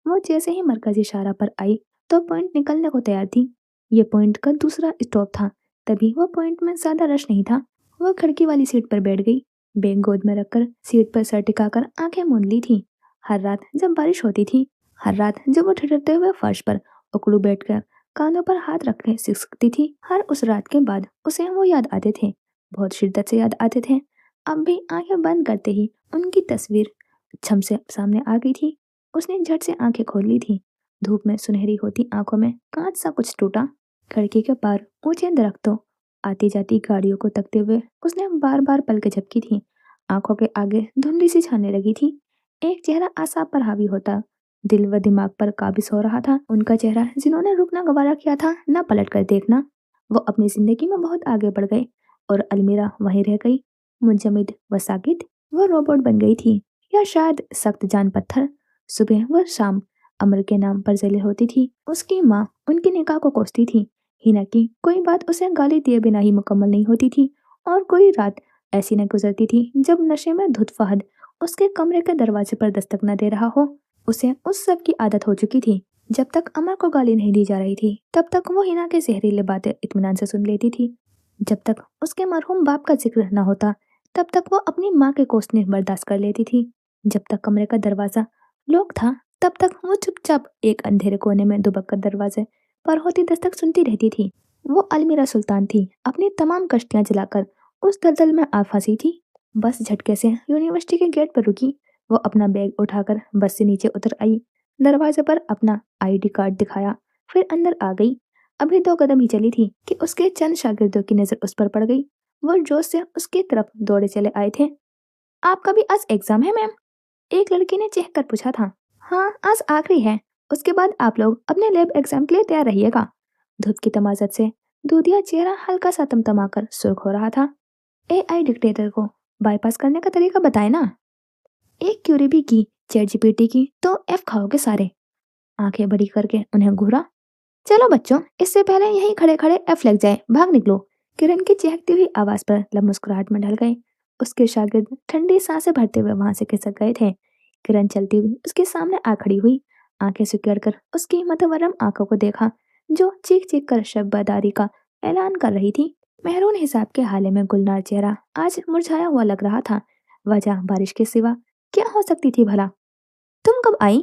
वो जैसे ही मरकजी शाहरा पर आई तो पॉइंट निकलने को तैयार थी। ये पॉइंट का दूसरा स्टॉप था। तभी वो पॉइंट में ज्यादा रश नहीं था। वो खिड़की वाली सीट पर बैठ गई। बैग गोद में रखकर सीट पर सर टिकाकर आंखें मूंद ली थी। हर रात जब बारिश होती थी, हर रात जब वो ठिठुरते हुए फर्श पर उकड़ू बैठकर कानों पर हाथ रखकर सिसकती थी, हर उस रात के बाद उसे वो याद आते थे। बहुत शिद्दत से याद आते थे। अब भी आंखें बंद करते ही उनकी तस्वीर छम से सामने आ गई थी। उसने झट से आंखें खोल ली थी। धूप में सुनहरी होती आंखों में कांच सा कुछ टूटा। खिड़की के पार ऊंचे दरख्तों, आती जाती गाड़ियों को तकते हुए उसने बार बार पलकें झपकी थी। आंखों के आगे धुंधली सी छाने लगी थी। एक चेहरा आसाब पर हावी होता दिल व दिमाग पर काबिज हो रहा था। उनका चेहरा जिन्होंने रुकना गवारा किया था, न पलट कर देखना। वो अपनी जिंदगी में बहुत आगे बढ़ गए और अलमीरा वहीं रह गई, मुंजमद व साकित। वो रोबोट बन गई थी, या शायद सख्त जान पत्थर। सुबह व शाम अमर के नाम पर जली होती थी। उसकी माँ उनकी निकाह को कोसती थी। हिना की कोई बात उसे गाली दिए बिना ही मुकम्मल नहीं होती थी। और कोई रात ऐसी न गुजरती थी जब नशे में धुत फहद उसके कमरे के दरवाजे पर दस्तक न दे रहा हो। उसे उस सब की आदत हो चुकी थी। जब तक अमर को गाली नहीं दी जा रही थी तब तक वो हिना के जहरीले बातें इत्मीनान से सुन लेती थी। जब तक उसके मरहूम बाप का जिक्र न होता तब तक वो अपनी माँ के कोसने बर्दाश्त कर लेती थी। जब तक कमरे का दरवाजा लॉक था तब तक वो चुपचाप एक अंधेरे कोने में दुबक कर दरवाजे पर होती दस्तक सुनती रहती थी। वो अलमीरा सुल्तान थी, अपनी तमाम कश्तियां जलाकर उस दलदल में आ फंसी थी। बस झटके से यूनिवर्सिटी के गेट पर रुकी। वो अपना बैग उठाकर बस से नीचे उतर आई, दरवाजे पर अपना आईडी कार्ड दिखाया, फिर अंदर आ गई। अभी 2 कदम ही चली थी कि उसके चंद शागिर्दों की नजर उस पर पड़ गई। वो जोश से उसकी तरफ दौड़े चले आए थे। आपका भी आज एग्जाम है मैम? एक लड़की ने चेक कर पूछा था। हाँ, आज आखिरी है। उसके बाद आप लोग अपने लैब एग्जाम के लिए तैयार रहिएगा। धूप की तमाजत से दूधिया चेहरा हल्का सा तमतमाकर सुर्ख हो रहा था। एआई डिक्टेटर को बाईपास करने का तरीका बताए ना। एक क्यूरी भी की चैट जीपीटी की तो एफ खाओगे सारे। आंखें बड़ी करके उन्हें घूरा। चलो बच्चों, इससे पहले यहीं खड़े खड़े एफ लग जाए, भाग निकलो। किरण की चहकती हुई आवाज पर लब मुस्कुराहट में ढल गए। उसके शागिर्द ठंडी सांसें भरते हुए वहां से खिसक गए थे। किरण चलती हुई उसके सामने आ खड़ी हुई। आंखें सिकुड़ कर उसकी मतवरम आंखों को देखा, जो चीख चीख कर शब्बादारी का ऐलान कर रही थी। मेहरून हिसाब के हाले में गुलनार चेहरा आज मुरझाया हुआ लग रहा था। वजह बारिश के सिवा क्या हो सकती थी भला? तुम कब आई?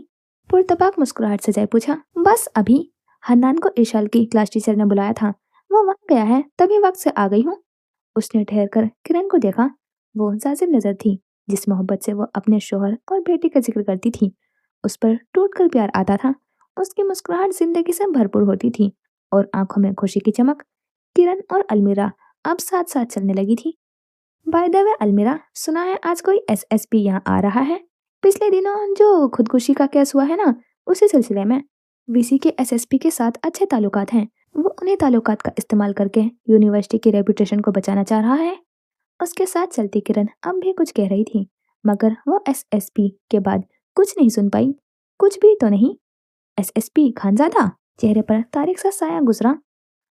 पुरतपाक मुस्कुराहट से जय पूछा। बस अभी। हन्नान को इरशाल की क्लास टीचर ने बुलाया था, वो वहां गया है, तभी वक्त से आ गई हूँ। उसने ठहर कर किरण को देखा। वो जाजिब नजर थी, जिस मोहब्बत से वो अपने शोहर और बेटी का जिक्र करती थी, उस पर टूट कर प्यार आता था। उसकी मुस्कुराहट जिंदगी से भरपूर होती थी और आंखों में खुशी की चमक। किरण और अलमीरा अब साथ साथ चलने लगी थी। बाय द वे अलमीरा, सुना है आज कोई एसएसपी यहाँ आ रहा है। पिछले दिनों जो खुदकुशी का केस हुआ है ना, उसी सिलसिले में। वीसी के एसएसपी के साथ अच्छे ताल्लुकात हैं। वो उन्हीं ताल्लुकात का इस्तेमाल करके यूनिवर्सिटी की रेपुटेशन को बचाना चाह रहा है। उसके साथ चलती किरण अब भी कुछ कह रही थी, मगर वो एसएसपी के बाद कुछ नहीं सुन पाई। कुछ भी तो नहीं। एसएसपी खानजादा? चेहरे पर तारीख सा साया गुजरा।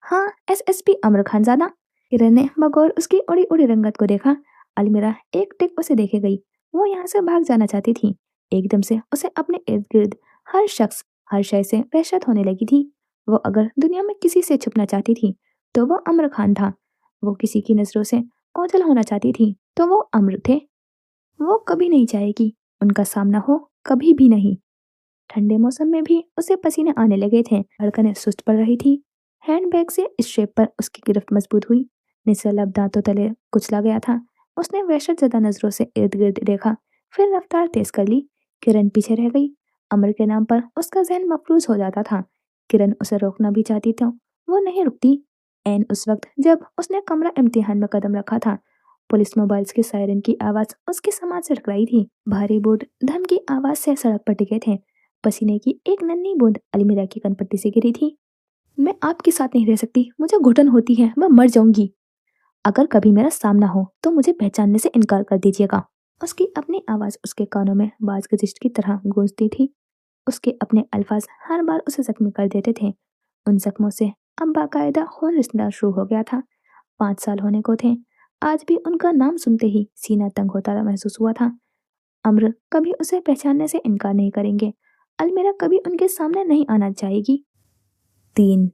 हाँ, एसएसपी अमर खानजादा। किरण ने बगौर उसकी उड़ी उड़ी रंगत को देखा। अलमीरा एक टिक उसे देखे गई। वो यहाँ से भाग जाना चाहती थी। एकदम से उसे अपने इर्द गिर्द हर शख्स, हर शय से वहशत होने लगी थी। वो अगर दुनिया में किसी से छुपना चाहती थी तो वो अमर खान था। वो किसी की नजरों से ओझल होना चाहती थी तो वो अमर थे। वो कभी नहीं चाहेगी उनका सामना हो, कभी भी नहीं। ठंडे मौसम में भी उसे पसीने आने लगे थे। धड़कनें सुस्त पड़ रही थी। हैंडबैग से इस शेप पर उसकी गिरफ्त मजबूत हुई। निचला लब दांतों तले कुचला गया था। उसने वहशत ज़दा नजरों से इर्द गिर्द देखा, फिर रफ्तार तेज कर ली। किरण पीछे रह गई। अमर के नाम पर उसका जहन मफलूज हो जाता था। किरण उसे रोकना भी चाहती तो वो नहीं रुकती। ऐन उस वक्त जब उसने कमरा इम्तिहान में कदम रखा था, पुलिस मोबाइल्स की सायरन की आवाज उसकी समाज से टकराई थी। भारी बूट धम की आवाज से सड़क पर टिके थे। पसीने की एक नन्ही बूंद अलमीरा की कनपट्टी से गिरी थी। मैं आपके साथ नहीं रह सकती, मुझे घुटन होती है, मैं मर जाऊंगी। अगर कभी मेरा सामना हो तो मुझे पहचानने से इनकार कर दीजिएगा। उसकी अपनी आवाज उसके कानों में बाज गजिश की तरह गूंजती थी। उसके अपने अल्फाज हर बार उसे जख्मी कर देते थे। उन जख्मों से अब बाकायदा खून रिसना शुरू हो गया था। 5 साल होने को थे। आज भी उनका नाम सुनते ही सीना तंग होता महसूस हुआ था। अम्र कभी उसे पहचानने से इनकार नहीं करेंगे। अलमीरा कभी उनके सामने नहीं आना चाहेगी। 3।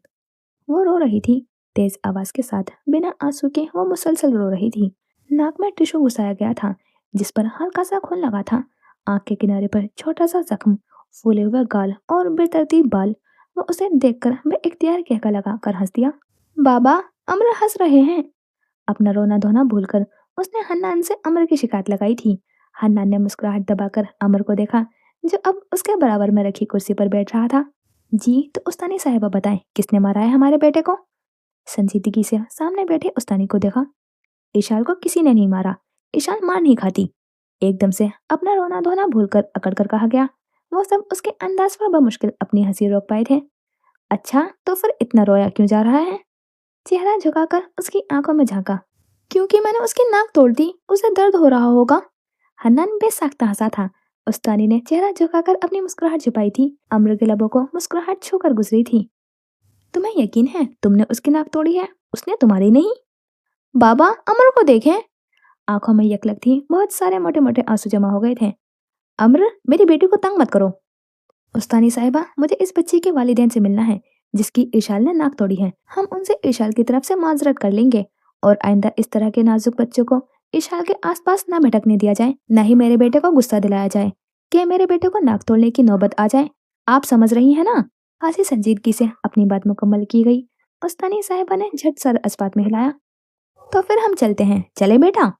वो रो रही थी, तेज आवाज के साथ, बिना आंसू के वो मुसलसल रो रही थी। नाक में टिश्यू घुसाया गया था, जिस पर हल्का सा खून लगा था। आंख के किनारे पर छोटा सा जख्म, फूले हुए गाल और बेतरतीब बाल। वो उसे देखकर बेइख्तियार कहका लगा कर हंस दिया। बाबा, अमर हंस रहे हैं। अपना रोना धोना भूलकर उसने हन्नान से अमर की शिकायत लगाई थी। हन्नान ने मुस्कुराहट दबाकर अमर को देखा, जो अब उसके बराबर में रखी कुर्सी पर बैठ रहा था। जी, तो उस्तानी साहिबा बताएं, किसने मारा है हमारे बेटे को? संजीदगी से सामने बैठे उस्तानी को देखा। ईशाल को किसी ने नहीं मारा, ईशाल मार नहीं खाती। एकदम से अपना रोना धोना भूलकर अकड़ कर कहा गया। वो सब उसके अंदाज पर बमुश्किल अपनी हंसी रोक पाए थे। अच्छा, तो फिर इतना रोया क्यों जा रहा है? चेहरा झुकाकर उसकी आंखों में झांका। क्योंकि मैंने उसकी नाक तोड़ दी, उसे दर्द हो रहा होगा। हन्नान बेसाख्ता हंसा था। उस्तानी ने चेहरा झुकाकर अपनी मुस्कुराहट छुपाई थी। अम्र के लबों को मुस्कुराहट छूकर गुजरी थी। तुम्हें यकीन है तुमने उसकी नाक तोड़ी है, उसने तुम्हारी नहीं? बाबा, अमर को देखें। आंखों में यकलक थी, बहुत सारे मोटे मोटे आंसू जमा हो गए थे। अम्र, मेरी बेटी को तंग मत करो। उस्तानी साहिबा, मुझे इस बच्ची के वालिदैन से मिलना है जिसकी ईशाल ने नाक तोड़ी है। हम उनसे ईशाल की तरफ से माजरत कर लेंगे और आइंदा इस तरह के नाजुक बच्चों को ईशाल के आसपास न भटकने दिया जाए, न ही मेरे बेटे को गुस्सा दिलाया जाए कि मेरे बेटे को नाक तोड़ने की नौबत आ जाए। आप समझ रही हैं ना? खासी संजीदगी से अपनी बात मुकम्मल की गई। उस्तानी साहिबा ने झट सर अस्पात में हिलाया। तो फिर हम चलते हैं, चले बेटा?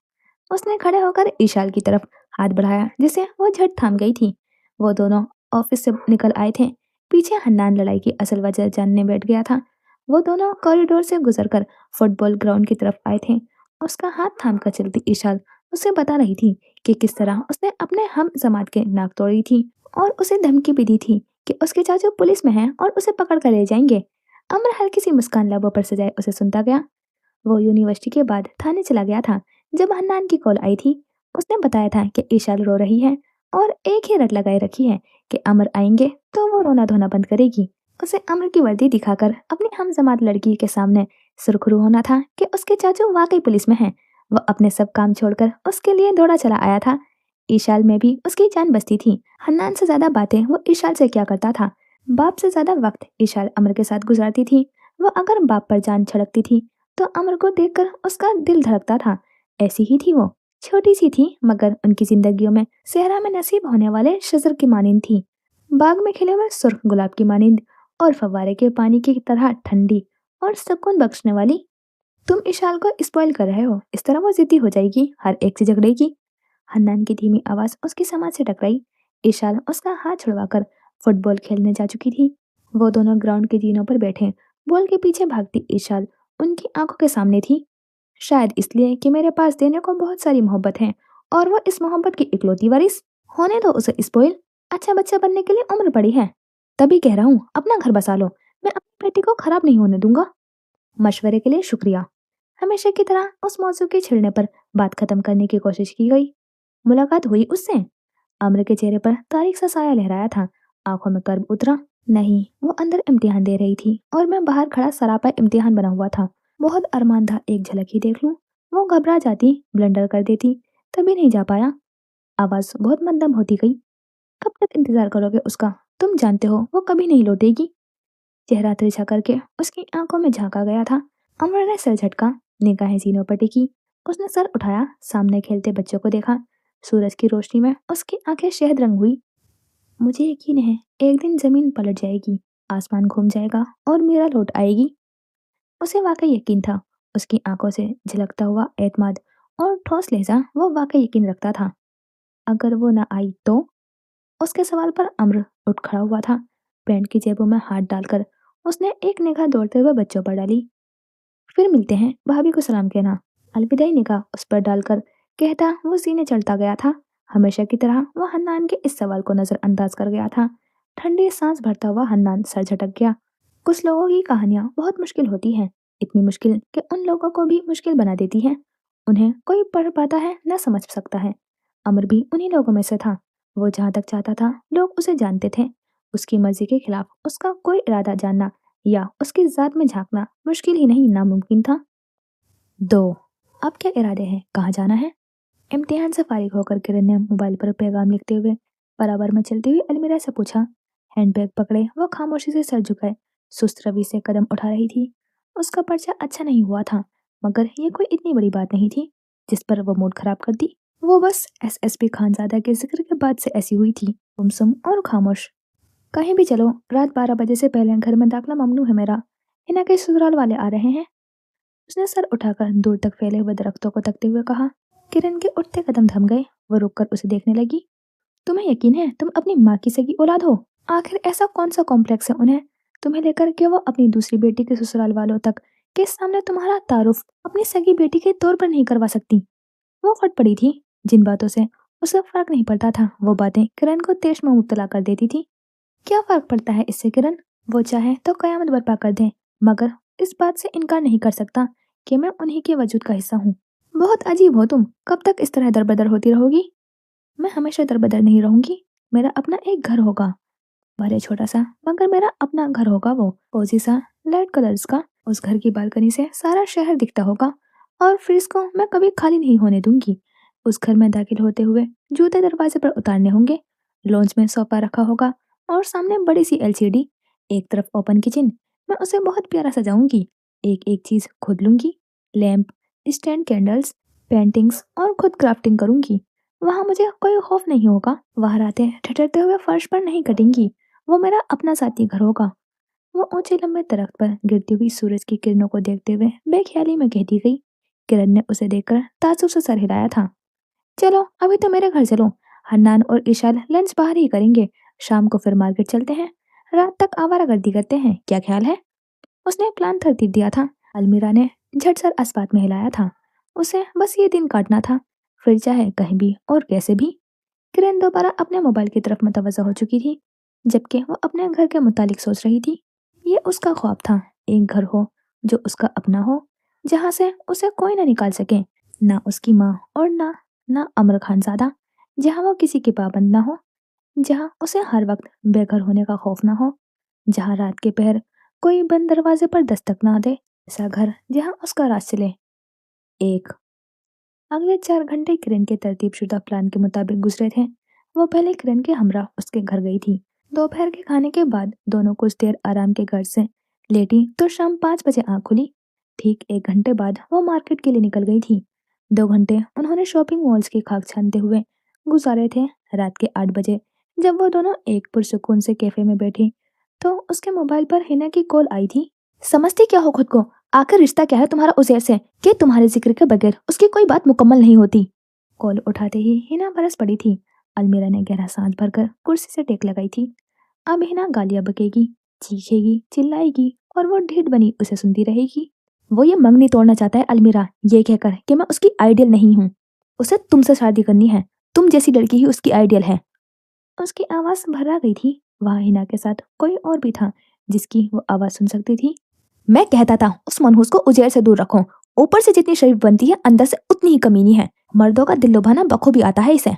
उसने खड़े होकर ईशाल की तरफ हाथ बढ़ाया, जिसे वो झट थाम गई थी। वो दोनों ऑफिस से निकल आए थे। पीछे हन्नान लड़ाई की असल वजह जानने बैठ गया था। वो दोनों कॉरिडोर से गुजरकर फुटबॉल ग्राउंड की तरफ आए थे। उसका हाथ थाम कर चलती ईशाल उसे बता रही थी कि किस तरह उसने अपने हम जमात के नाक तोड़ी थी और उसे धमकी भी दी थी कि उसके चाचू पुलिस में हैं और उसे पकड़ कर ले जाएंगे। अमर हल्की सी मुस्कान लबों पर सजाए उसे सुनता गया। वो यूनिवर्सिटी के बाद थाने चला गया था। जब हन्नान की कॉल आई थी, उसने बताया था कि ईशाल रो रही है और एक ही रट लगाए रखी है कि अमर आएंगे तो वो रोना धोना बंद करेगी। उसे अमर की वर्दी दिखाकर अपनी हमजमात लड़की के सामने सुरखरू होना था कि उसके चाचू वाकई पुलिस में हैं। वो अपने सब काम छोड़कर उसके लिए दौड़ा चला आया था। ईशाल में भी उसकी जान बसती थी। हन्नान से ज्यादा बातें वो ईशाल से क्या करता था। बाप से ज्यादा वक्त ईशाल अमर के साथ गुजारती थी। वो अगर बाप पर जान छिड़कती थी तो अमर को देखकर उसका दिल धड़कता था। ऐसी ही थी वो, छोटी सी थी मगर उनकी जिंदगियों में सेहरा में नसीब होने वाले शजर की मानिंद थी, बाग में खिले हुए सुर्ख गुलाब की मानिंद और फव्वारे के पानी की तरह ठंडी और सुकून बख्शने वाली। तुम इशाल को स्पॉइल कर रहे हो, इस तरह वो जिद्दी हो जाएगी, हर एक से झगड़ेगी। हन्नान की धीमी आवाज उसकी समझ से टकराई। इशाल उसका हाथ छुड़वाकर फुटबॉल खेलने जा चुकी थी। वो दोनों ग्राउंड के जीनों पर बैठे, बॉल के पीछे भागती इशाल उनकी आंखों के सामने थी। शायद इसलिए कि मेरे पास देने को बहुत सारी मोहब्बत है और वो इस मोहब्बत की इकलौती वारिस। होने दो उसे स्पॉइल, अच्छा बच्चा बनने के लिए उम्र पड़ी है। तभी कह रहा हूँ अपना घर बसा लो, मैं अपनी बेटी को खराब नहीं होने दूंगा। मशवरे के लिए शुक्रिया। हमेशा की तरह उस मौजू के छिड़ने पर बात खत्म करने की कोशिश की गई। मुलाकात हुई उससे। अम्र के चेहरे पर तारीख सा साया लहराया था। आंखों में कर्व उतरा। नहीं, वो अंदर इम्तिहान दे रही थी और मैं बाहर खड़ा सरापा इम्तिहान बना हुआ था। बहुत अरमान था एक झलक ही देख लूं। वो घबरा जाती, ब्लंडर कर देती, तभी नहीं जा पाया। आवाज बहुत मंदम होती गई। कब तक इंतजार करोगे उसका? तुम जानते हो वो कभी नहीं लौटेगी। चेहरा तिरछा करके उसकी आंखों में झांका गया था। अमर ने सिर झटका, निगाहें सीनों पर टिकी। उसने सर उठाया, सामने खेलते बच्चों को देखा। सूरज की रोशनी में उसकी आंखें शहद रंग हुई। मुझे यकीन है एक दिन जमीन पलट जाएगी, आसमान घूम जाएगा और मीरा लौट आएगी। उसे वाकई यकीन था। उसकी आंखों से झलकता हुआ एतमाद और ठोस लहजा वो वाकई यकीन रखता था। अगर वो न आई तो? उसके सवाल पर अम्र उठ खड़ा हुआ था। पैंट की जेबों में हाथ डालकर उसने एक निगाह दौड़ते हुए बच्चों पर डाली। फिर मिलते हैं, भाभी को सलाम कहना। अलविदाई निगाह उस पर डालकर कहता वो सीने चढ़ता गया था। हमेशा की तरह वह हन्नान के इस सवाल को नजरअंदाज कर गया था। ठंडी सांस भरता हुआ हन्नान सर झटक गया। कुछ लोगों की कहानियां बहुत मुश्किल होती हैं, इतनी मुश्किल कि उन लोगों को भी मुश्किल बना देती हैं। उन्हें कोई पढ़ पाता है न समझ सकता है। अमर भी उन्हीं लोगों में से था। वो जहाँ तक चाहता था लोग उसे जानते थे। उसकी मर्जी के खिलाफ उसका कोई इरादा जानना या उसकी जात में झांकना मुश्किल ही नहीं नामुमकिन था। 2। अब क्या इरादे हैं, कहाँ जाना है? इम्तिहान से फारिग होकर किरण ने मोबाइल पर पैगाम लिखते हुए बराबर में चलती हुई अलमीरा से पूछा। हैंडबैग पकड़े वो खामोशी से सर झुकाए सुस्त रवि से कदम उठा रही थी। उसका पर्चा अच्छा नहीं हुआ था, मगर ये कोई इतनी बड़ी बात नहीं थी जिस पर वो मूड खराब कर दी। वो बस एसएसपी खानजादा के जिक्र के बाद से ऐसी हुई थी, गुमसुम और खामोश। कहीं भी चलो, रात 12 बजे से पहले घर में दाखिला ममनू है मेरा। हिना के ससुराल वाले आ रहे हैं। उसने सर उठाकर दूर तक फैले हुए दरख्तों को तकते हुए कहा। किरण के उठते कदम थम गए। वो रुककर उसे देखने लगी। तुम्हें यकीन है तुम अपनी माँ की सगी औलाद हो? आखिर ऐसा कौन सा कॉम्प्लेक्स है उन्हें तुम्हें लेकर कि वो अपनी दूसरी बेटी के ससुराल वालों तक के सामने तुम्हारा तारुफ अपनी सगी बेटी के तौर पर नहीं करवा सकती? वो फट पड़ी थी। जिन बातों से उसे फर्क नहीं पड़ता था वो बातें किरण को तेज में मुब्तला कर देती थी। क्या फर्क पड़ता है इससे किरण? वो चाहे तो कयामत बर्पा कर दे, मगर इस बात से इनकार नहीं कर सकता कि मैं उन्हीं के वजूद का हिस्सा हूँ। बहुत अजीब हो तुम, कब तक इस तरह दरबदर होती रहोगी? मैं हमेशा दरबदर नहीं रहूंगी। मेरा अपना एक घर होगा, भले छोटा सा, मगर मेरा अपना घर होगा। वो कोजी सा लाइट कलर्स का। उस घर की बालकनी से सारा शहर दिखता होगा और फ्रिज को मैं कभी खाली नहीं होने दूंगी। उस घर में दाखिल होते हुए जूते दरवाजे पर उतारने होंगे। लॉन्च में सोफा रखा होगा और सामने बड़ी सी एलसीडी। एक तरफ ओपन किचन। मैं उसे बहुत प्यारा सजाऊंगी। एक एक चीज खुद लूंगी। लैंप, स्टैंड, कैंडल्स, पेंटिंग्स और खुद क्राफ्टिंग करूंगी। वहां मुझे कोई खौफ नहीं होगा। वहां रातें ठठरते हुए फर्श पर नहीं कटेंगी। वो मेरा अपना साथी घर होगा। वो ऊंचे लंबे दरख्त पर गिरती हुई सूरज की किरणों को देखते हुए बेख्याली में कहती गई। किरण ने उसे देखकर ताज्जुब से सर हिलाया था। चलो अभी तो मेरे घर चलो। हन्नान और इशाल लंच बाहर ही करेंगे। शाम को फिर मार्केट चलते हैं। रात तक आवारागर्दी करते हैं, क्या ख्याल है? उसने प्लान तरतीब दिया था। अलमीरा ने झट सर अस्पात में हिलाया था। उसे बस ये दिन काटना था, फिर चाहे कहीं भी और कैसे भी। किरण दोबारा अपने मोबाइल की तरफ मुतवज्जो हो चुकी थी, जबकि वो अपने घर के मुतालिक सोच रही थी। ये उसका ख्वाब था, एक घर हो जो उसका अपना हो, जहाँ से उसे कोई ना निकाल सके, ना उसकी माँ और ना अमर खानजादा। जहाँ वो किसी की पाबंद ना हो, जहाँ उसे हर वक्त बेघर होने का खौफ ना हो, जहाँ रात के पहर कोई बंद दरवाजे पर दस्तक ना दे। ऐसा घर जहाँ उसका राज चले। एक अगले 4 घंटे किरण के तरतीबशुदा प्लान के मुताबिक गुजरे थे। वो पहले किरण के हमरा उसके घर गई थी। दोपहर के खाने के बाद दोनों कुछ देर आराम के घर से लेटी तो शाम 5 बजे आँख खुली। ठीक 1 घंटे बाद वो मार्केट के लिए निकल गई थी। 2 घंटे उन्होंने शॉपिंग मॉल्स की खाक छानते हुए गुजारे थे। रात के 8 बजे जब वो दोनों एक पुरसुकून से कैफे में बैठी तो उसके मोबाइल पर हिना की कॉल आई थी। समझती क्या हो खुद को? आखिर रिश्ता क्या है तुम्हारा उजैर से कि तुम्हारे जिक्र के बगैर उसकी कोई बात मुकम्मल नहीं होती? कॉल उठाते ही हिना बरस पड़ी थी। अलमीरा ने गहरा सांस भरकर कुर्सी से टेक लगाई थी। अब हिना गालियां बकेगी, चीखेगी, चिल्लाएगी और वो ढीठ बनी उसे सुनती रहेगी। वो ये मंगनी तोड़ना चाहता है अलमीरा, ये कहकर कि मैं उसकी आइडियल नहीं हूँ। उसे तुमसे शादी करनी है। तुम जैसी लड़की ही उसकी आइडियल है। उसकी आवाज भर्रा गई थी। वहां हिना के साथ कोई और भी था जिसकी वो आवाज सुन सकती थी। मैं कहता था उस मनहूस को उजेर से दूर रखो। ऊपर से जितनी शरीफ बनती है अंदर से उतनी ही कमीनी है। मर्दों का दिल लुभाना बखूबी आता है इसे।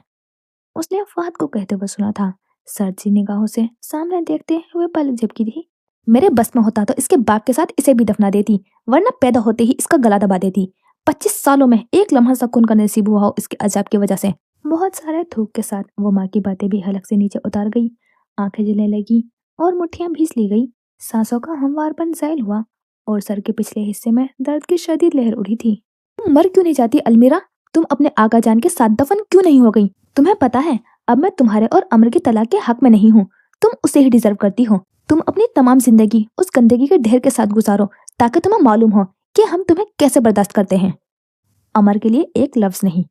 उसने फहद को कहते हुए सुना था। सर्दी निगाहों से सामने देखते हुए पलक झपकी थी। मेरे बस में होता तो इसके बाप के साथ इसे भी दफना देती, वरना पैदा होते ही इसका गला दबा देती। 25 सालों में एक लम्हा सुकून का नसीब हुआ हो इसके अजाब की वजह से। बहुत सारे थूक के साथ वो माँ की बातें भी हलक से नीचे उतार गई। आंखें जलने लगी और मुट्ठियां भींच ली गई। सांसों का हमवारपन ज़ायल हुआ और सर के पिछले हिस्से में दर्द की शदीद लहर उठी थी। तुम मर क्यों नहीं जाती अलमीरा? तुम अपने आका जान के साथ दफन क्यों नहीं हो गई? तुम्हें पता है अब मैं तुम्हारे और अमर की तलाक के हक में नहीं हूँ। तुम उसे ही डिजर्व करती हो। तुम अपनी तमाम जिंदगी उस गंदगी के ढेर के साथ गुजारो ताकि तुम्हें मालूम हो कि हम तुम्हें कैसे बर्दाश्त करते हैं। अमर के लिए एक लफ्ज नहीं।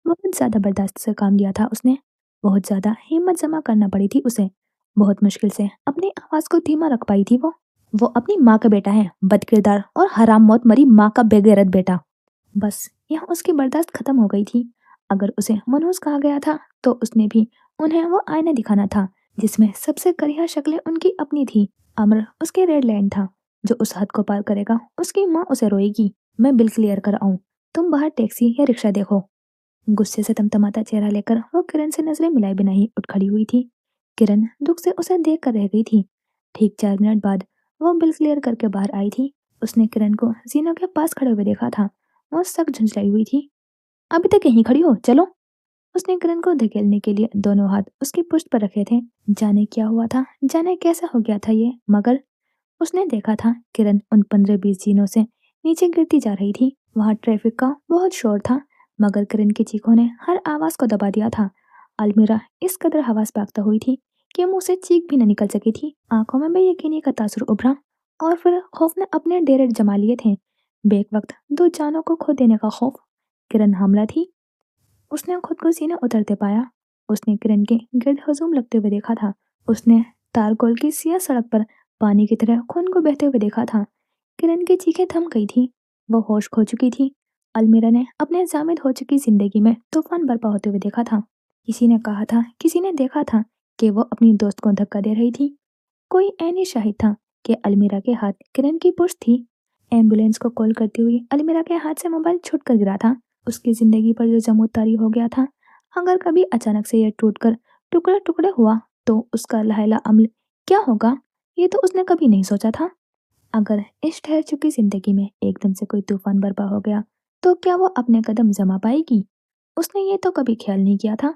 बहुत ज्यादा बर्दाश्त से काम लिया था उसने। बहुत ज्यादा हिम्मत जमा करना पड़ी थी उसे। बहुत मुश्किल से अपनी आवाज को धीमा रख पाई थी वो। वो अपनी माँ का बेटा है, बदकिरदार और हराम मौत मरी माँ का बेगैरत बेटा। बस यहाँ उसकी बर्दाश्त खत्म हो गई थी। अगर उसे मनहूस कहा गया था तो उसने भी उन्हें वो आईना दिखाना था जिसमें सबसे करिया शक्लें उनकी अपनी थी। अमर उसके रेड लाइन था, जो उस हद को पार करेगा उसकी माँ उसे रोएगी। मैं बिल क्लियर कर आऊं, तुम बाहर टैक्सी या रिक्शा देखो। गुस्से से तमतमाता चेहरा लेकर वो किरण से नजरें मिलाए बिना ही उठ खड़ी हुई थी। किरण दुख से उसे देख कर रह गई थी। ठीक 4 मिनट बाद वो बिल क्लियर करके बाहर आई थी। उसने किरण को जीनों के पास खड़े हुए देखा था। वो सख्त झुंझलाई हुई थी। अभी तक यहीं खड़ी हो, चलो। उसने किरण को धकेलने के लिए दोनों हाथ उसकी पुश्त पर रखे थे। जाने क्या हुआ था, जाने कैसा हो गया था ये, मगर उसने देखा था किरण उन 15-20 जीनों से नीचे गिरती जा रही थी। वहां ट्रैफिक का बहुत शोर था, मगर किरण की चीखों ने हर आवाज को दबा दिया था। अलमीरा इस कदर हवास पाकता हुई थी कि मुंह से चीख भी न निकल सकी थी। आंखों में बेयकीनी का तासुर उभरा और फिर खौफ ने अपने डेरे जमा लिए थे। बेक वक्त 2 जानों को खो देने का खौफ। किरण हमला थी। उसने खुद को सीने उतरते पाया। उसने किरण के गिर्द हजूम लगते हुए देखा था। उसने तारकोल की सिया सड़क पर पानी की तरह खून को बहते हुए देखा था। किरण की चीखें थम गई थी। वो होश खो चुकी थी। अलमीरा ने अपने जामिद हो चुकी जिंदगी में तूफान बर्पा होते हुए देखा था। किसी ने कहा था, किसी ने देखा था कि वो अपनी दोस्त को धक्का दे रही थी। कोई ऐनी शाहिद था कि अलमीरा के हाथ किरण की पुश्त थी। एम्बुलेंस को कॉल करती हुई अलमीरा के हाथ से मोबाइल छूट कर गिरा था। उसकी जिंदगी पर जो जमूत तारी हो गया था, अगर कभी अचानक से यह टूटकर टुकड़े टुकड़े हुआ तो उसका लहला अमल क्या होगा, ये तो उसने कभी नहीं सोचा था। अगर इस ठहर चुकी जिंदगी में एकदम से कोई तूफान बर्पा हो गया तो क्या वो अपने कदम जमा पाएगी? उसने ये तो कभी ख्याल नहीं किया था।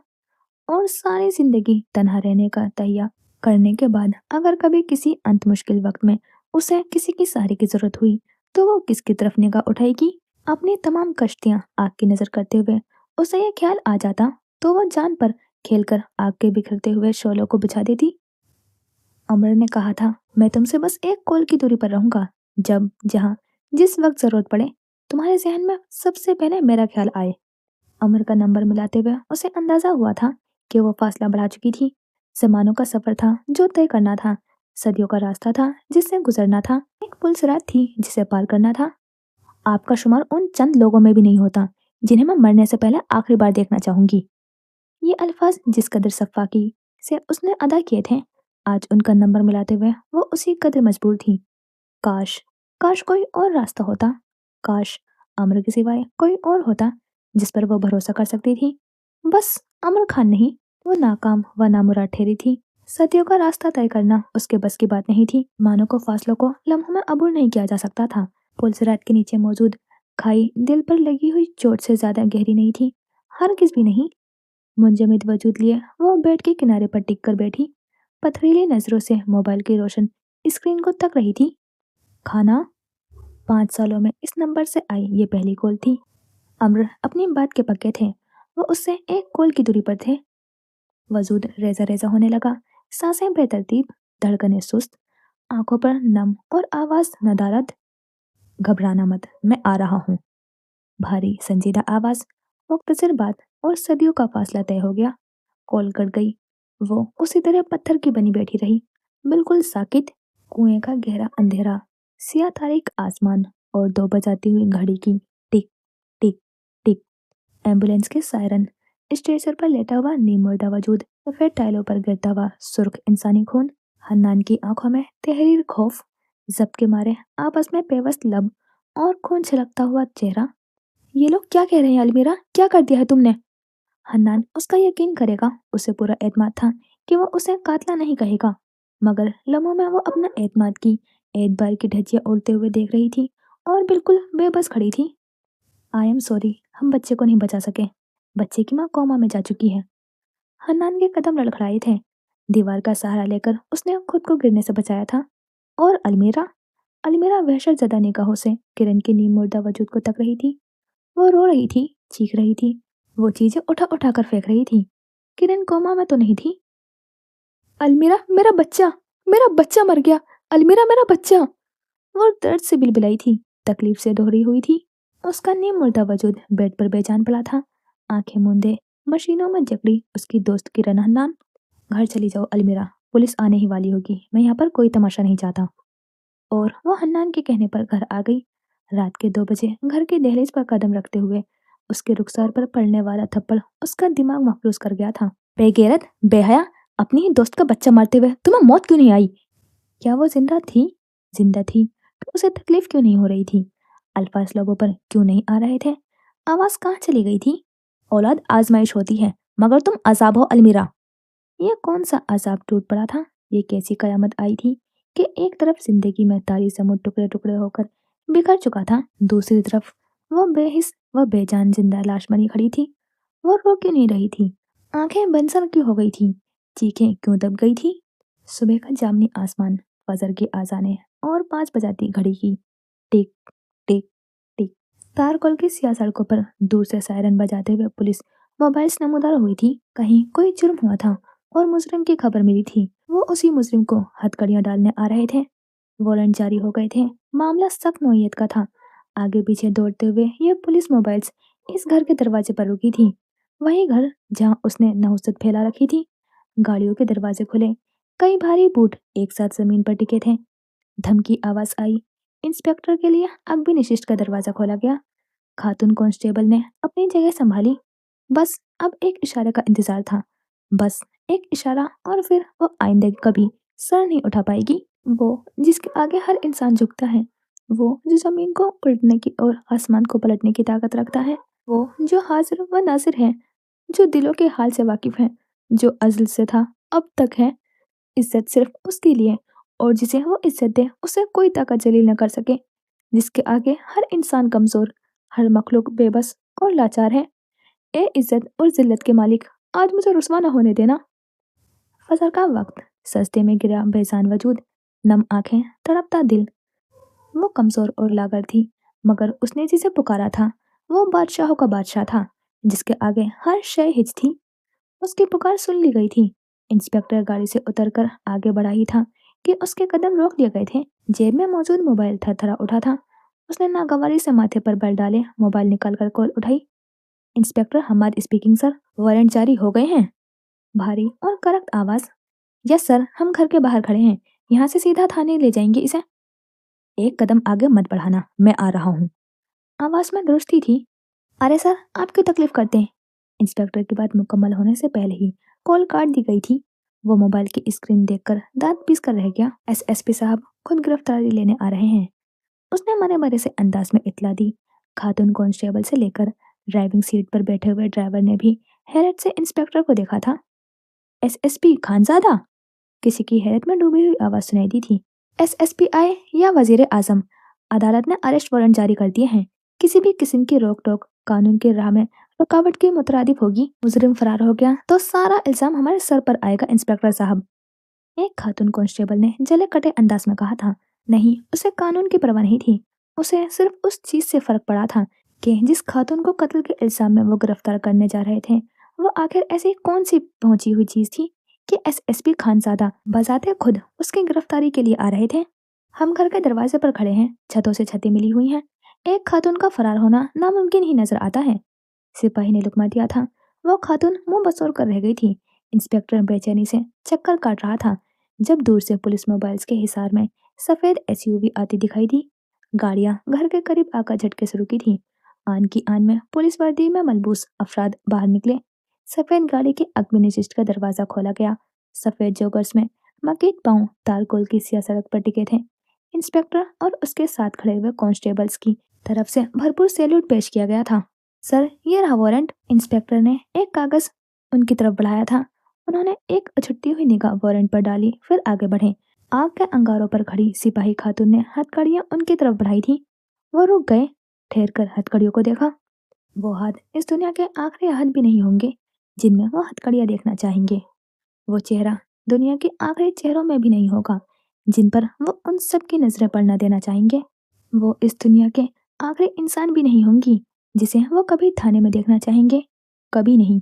और सारी जिंदगी तन्हा रहने का तहिया करने के बाद अगर कभी किसी अंत मुश्किल वक्त में उसे किसी की सहारे की जरूरत हुई तो वो किसकी तरफ निगाह उठाएगी? अपनी तमाम कश्तियां आग की नजर करते हुए उसे ये ख्याल आ जाता तो वो जान पर खेलकर आग के बिखरते हुए शोलों को बुझा देती। अमर ने कहा था, मैं तुमसे बस एक कॉल की दूरी पर रहूंगा। जब जहाँ जिस वक्त जरूरत पड़े तुम्हारे जहन में सबसे पहले मेरा ख्याल आए। अमर का नंबर मिलाते हुए उसे अंदाजा हुआ था कि वो फासला बढ़ा चुकी थी। जमानों का सफर था जो तय करना था। सदियों का रास्ता था जिससे गुजरना था। एक पुलसरात थी जिसे पार करना था। आपका शुमार उन चंद लोगों में भी नहीं होता जिन्हें मैं मरने से पहले आखिरी बार देखना चाहूंगी। ये अल्फाज जिस कदर सफाकी से उसने अदा किए थे, आज उनका नंबर मिलाते हुए वो उसी कदर मजबूर थी। काश, काश कोई और रास्ता होता। काश अमर के सिवाय कोई और होता जिस पर वो भरोसा कर सकती थी। बस अमर खान नहीं। वो नाकाम व नामुराद ठहरी थी। सदियों का रास्ता तय करना उसके बस की बात नहीं थी। मानो को फासलों को लम्हों में अबूर नहीं किया जा सकता था। पुलसरात के नीचे मौजूद खाई दिल पर लगी हुई चोट से ज्यादा गहरी नहीं थी। हरगिज भी नहीं। मुंजमद वजूद लिए वो बेड के किनारे पर टिक कर बैठी, पथरीली नजरों से मोबाइल की रोशन स्क्रीन को तक रही थी। खाना। 5 सालों में इस नंबर से आई ये पहली कॉल थी। अम्र अपनी बात के पक्के थे। वो उससे एक कॉल की दूरी पर थे। वजूद रेजा रेजा होने लगा। सांसें बेतरतीब, धड़कनें सुस्त, आंखों पर नम और आवाज नदारद। घबराना मत, मैं आ रहा हूँ। भारी संजीदा आवाज, मुख्तसर बात और सदियों का फासला तय हो गया। कॉल कट गई। वो उसी तरह पत्थर की बनी बैठी रही, बिल्कुल साकित। कुएं का गहरा अंधेरा, सिया तारीक आसमान और 2 बजाती हुई घड़ी की टिक टिक टिक। एम्बुलेंस के सायरन, स्ट्रेचर पर लेटा हुआ नीम मुर्दा वजूद, सफेद टाइलों पर गिरता हुआ सुर्ख इंसानी खून। हन्नान की आंखों में तहरीर खौफ, जब्त के मारे आपस में पेवस्त लब और खून छलकता हुआ चेहरा। ये लोग क्या कह रहे हैं अलमीरा, क्या कर दिया है तुमने? हन्नान उसका यकीन करेगा, उसे पूरा एतमाद था कि वो उसे कातला नहीं कहेगा, मगर लम्हों में वो अपना एतमाद की एतबार की धज्जियां उड़ते हुए देख रही थी और बिल्कुल बेबस खड़ी थी। आई एम सॉरी, हम बच्चे को नहीं बचा सके। बच्चे की माँ कोमा में जा चुकी है। हन्नान के कदम लड़खड़ाए थे। दीवार का सहारा लेकर उसने खुद को गिरने से बचाया था। और अलमीरा, अलमीरा वहशत ज़दा निगाहों से किरण की नीम मुर्दा वजूद को तक रही थी। वो रो रही थी, चीख रही थी, वो चीजें उठा उठा कर फेंक रही थी। किरण कोमा में तो नहीं थी। अलमीरा, मेरा बच्चा मर गया। अलमीरा, मेरा बच्चा। वो दर्द से बिलबिलाई थी, तकलीफ से दोहरी हुई थी। उसका नीम मुर्दा वजूद बेड पर बेजान पड़ा था। आंखें मूंदे मशीनों में जकड़ी उसकी दोस्त किरण हन्नान। घर चली जाओ अलमीरा, पुलिस आने ही वाली होगी, मैं यहाँ पर कोई तमाशा नहीं चाहता। और वो हन्नान के कहने पर घर आ गई। रात के 2 बजे घर की दहलीज पर कदम रखते हुए उसके रुखसार पर पड़ने वाला थप्पड़ उसका दिमाग महफूज कर गया था। बेगैरत, बेहया, अपनी ही दोस्त का बच्चा मारते हुए तुम्हें मौत क्यों नहीं आई? क्या वो जिंदा थी? जिंदा थी तो उसे तकलीफ क्यों नहीं हो रही थी? अल्फाज लोगों पर क्यों नहीं आ रहे थे? आवाज कहाँ चली गई थी? औलाद आजमाइश होती है मगर तुम अजाब हो अलमीरा। ये कौन सा अजाब टूट पड़ा था? ये कैसी कयामत आई थी कि एक तरफ जिंदगी में तारी समूह टुकड़े टुकड़े होकर बिखर चुका था, दूसरी तरफ वो बेहिस व बेजान जिंदा लाश बनी खड़ी थी। वो रो क्यों नहीं रही थी? आंखें बंसर क्यों हो गई थी? चीखें क्यों दब गई थी? सुबह का जामनी आसमान, फजर की आजानें और 5 बजाती घड़ी की टिक टिक टिक। तारकोल की सिया सड़कों पर दूर से सायरन बजाते हुए पुलिस मोबाइल्स नमूदार हुई थी। कहीं कोई जुर्म हुआ था और मुजरिम की खबर मिली थी। वो उसी मुजरिम को हथकड़ियां डालने आ रहे थे। वारंट जारी हो गए थे। मामला सख्त नौयत का था। आगे पीछे दौड़ते हुए ये पुलिस मोबाइल्स इस घर के दरवाजे पर रुकी थी। वही घर जहां उसने नहुसत फैला रखी थी। गाड़ियों के दरवाजे खुले। कई भारी बूट एक साथ जमीन पर टिके थे। धमकी आवाज आई। इंस्पेक्टर के लिए अग्नि निशिष्ट का दरवाजा खोला गया। खातून कांस्टेबल ने अपनी जगह संभाली। बस अब एक इशारे का इंतजार था। बस एक इशारा और फिर वो आइंदे कभी सर नहीं उठा पाएगी। वो जिसके आगे हर इंसान झुकता है। वो जो जमीन को उलटने की और आसमान को पलटने की ताकत रखता है। वो जो हाजिर व नासिर है, जो दिलों के हाल से वाकिफ है, जो अज़ल से था अब तक है। इज्जत सिर्फ उसके लिए और जिसे वो इज्जत दे उसे कोई ताकत जलील न कर सके। जिसके आगे हर इंसान कमजोर, हर मखलूक बेबस और लाचार है। ए इज्जत और जिल्लत के मालिक, आज मुझे रुसवा न होने देना। फजर का वक्त, सस्ते में गिरा बेजान वजूद, नम आंखें, तड़पता दिल। वो कमजोर और लागर थी मगर उसने जिसे पुकारा था वो बादशाहों का बादशाह था, जिसके आगे हर शय हिच थी। उसकी पुकार सुन ली गई थी। इंस्पेक्टर गाड़ी से उतरकर आगे बढ़ा ही था कि उसके कदम रोक लिए गए थे। जेब में मौजूद मोबाइल थरथरा उठा था। उसने नागवारी से माथे पर बल डाले मोबाइल निकालकर कॉल उठाई। Inspector Hamad speaking sir, warrant जारी हो गए हैं। भारी और कड़क आवाज। यस सर, हम घर के बाहर खड़े हैं। यहाँ से सीधा थाने ले जाएंगे इसे। एक कदम आगे मत बढ़ाना, मैं आ रहा हूँ। आवाज में दुरुस्ती थी। अरे सर, आप क्यों तकलीफ करते हैं? इंस्पेक्टर की बात मुकम्मल होने से पहले ही कॉल काट दी गई थी। वो मोबाइल की स्क्रीन देखकर दांत पीस कर रह गया। एसएसपी साहब खुद गिरफ्तारी लेने आ रहे हैं। उसने मरे मरे से अंदाज में इतला दी। खातून कांस्टेबल से लेकर ड्राइविंग सीट पर बैठे हुए ड्राइवर ने भी हैरत से इंस्पेक्टर को देखा था। एसएसपी खानजादा, किसी की हैरत में डूबी हुई आवाज सुनाई दी थी। एसएसपी आए या वजीर आजम, अदालत ने अरेस्ट वारंट जारी कर दिए हैं। किसी भी किस्म की रोक टोक कानून की राह में रुकावट के मुतरादिफ होगी। मुजरिम फरार हो गया तो सारा इल्जाम हमारे सर पर आएगा इंस्पेक्टर साहब। एक खातून कांस्टेबल ने जले कटे अंदाज में कहा था। नहीं, उसे कानून की परवाह नहीं थी। उसे सिर्फ उस चीज से फर्क पड़ा था कि जिस खातून को कत्ल के इल्जाम में वो गिरफ्तार करने जा रहे थे, वो आखिर ऐसी कौन सी पहुंची हुई चीज थी कि एसएसपी खानजादा बजाते खुद उसकी गिरफ्तारी के लिए आ रहे थे। हम घर के दरवाजे पर खड़े हैं, छतों से छतें मिली हुई हैं। एक खातून का फरार होना नामुमकिन ही नजर आता है। सिपाही ने लुकमा दिया था। वो खातून मुंह बसोर कर रह गई थी। इंस्पेक्टर बेचैनी से चक्कर काट रहा था जब दूर से पुलिस मोबाइल्स के हिसार में सफेद एसयूवी आती दिखाई दी। गाड़ियां घर के करीब आकर झटके से रुकी थी। आन की आन में पुलिस वर्दी में मलबूस अफराद बाहर निकले। सफेद गाड़ी के अग्निशिष्ट का दरवाजा खोला गया। सफेद जोगर्स में मकीट पांव तारकोल की सिया सड़क पर टिके थे। इंस्पेक्टर और उसके साथ खड़े हुए कांस्टेबल्स की तरफ से भरपूर सैल्यूट पेश किया गया था। सर, ये रहा वारंट। इंस्पेक्टर ने एक कागज उनकी तरफ बढ़ाया था। उन्होंने एक उछटती हुई निगाह वारंट पर डाली, फिर आगे बढ़े। आग के अंगारों पर खड़ी सिपाही खातून ने हथकड़ियां उनकी तरफ बढ़ाई थी। वो रुक गए, ठहर कर हथकड़ियों को देखा। वो हाथ इस दुनिया के आखिरी हाथ भी नहीं होंगे जिनमें वो हथकड़ियां देखना चाहेंगे। वो चेहरा दुनिया के आखिरी चेहरों में भी नहीं होगा जिन पर वो उन सब की नजरें पड़ना देना चाहेंगे। वो इस दुनिया के आखिरी इंसान भी नहीं होंगी जिसे वो कभी थाने में देखना चाहेंगे। कभी नहीं।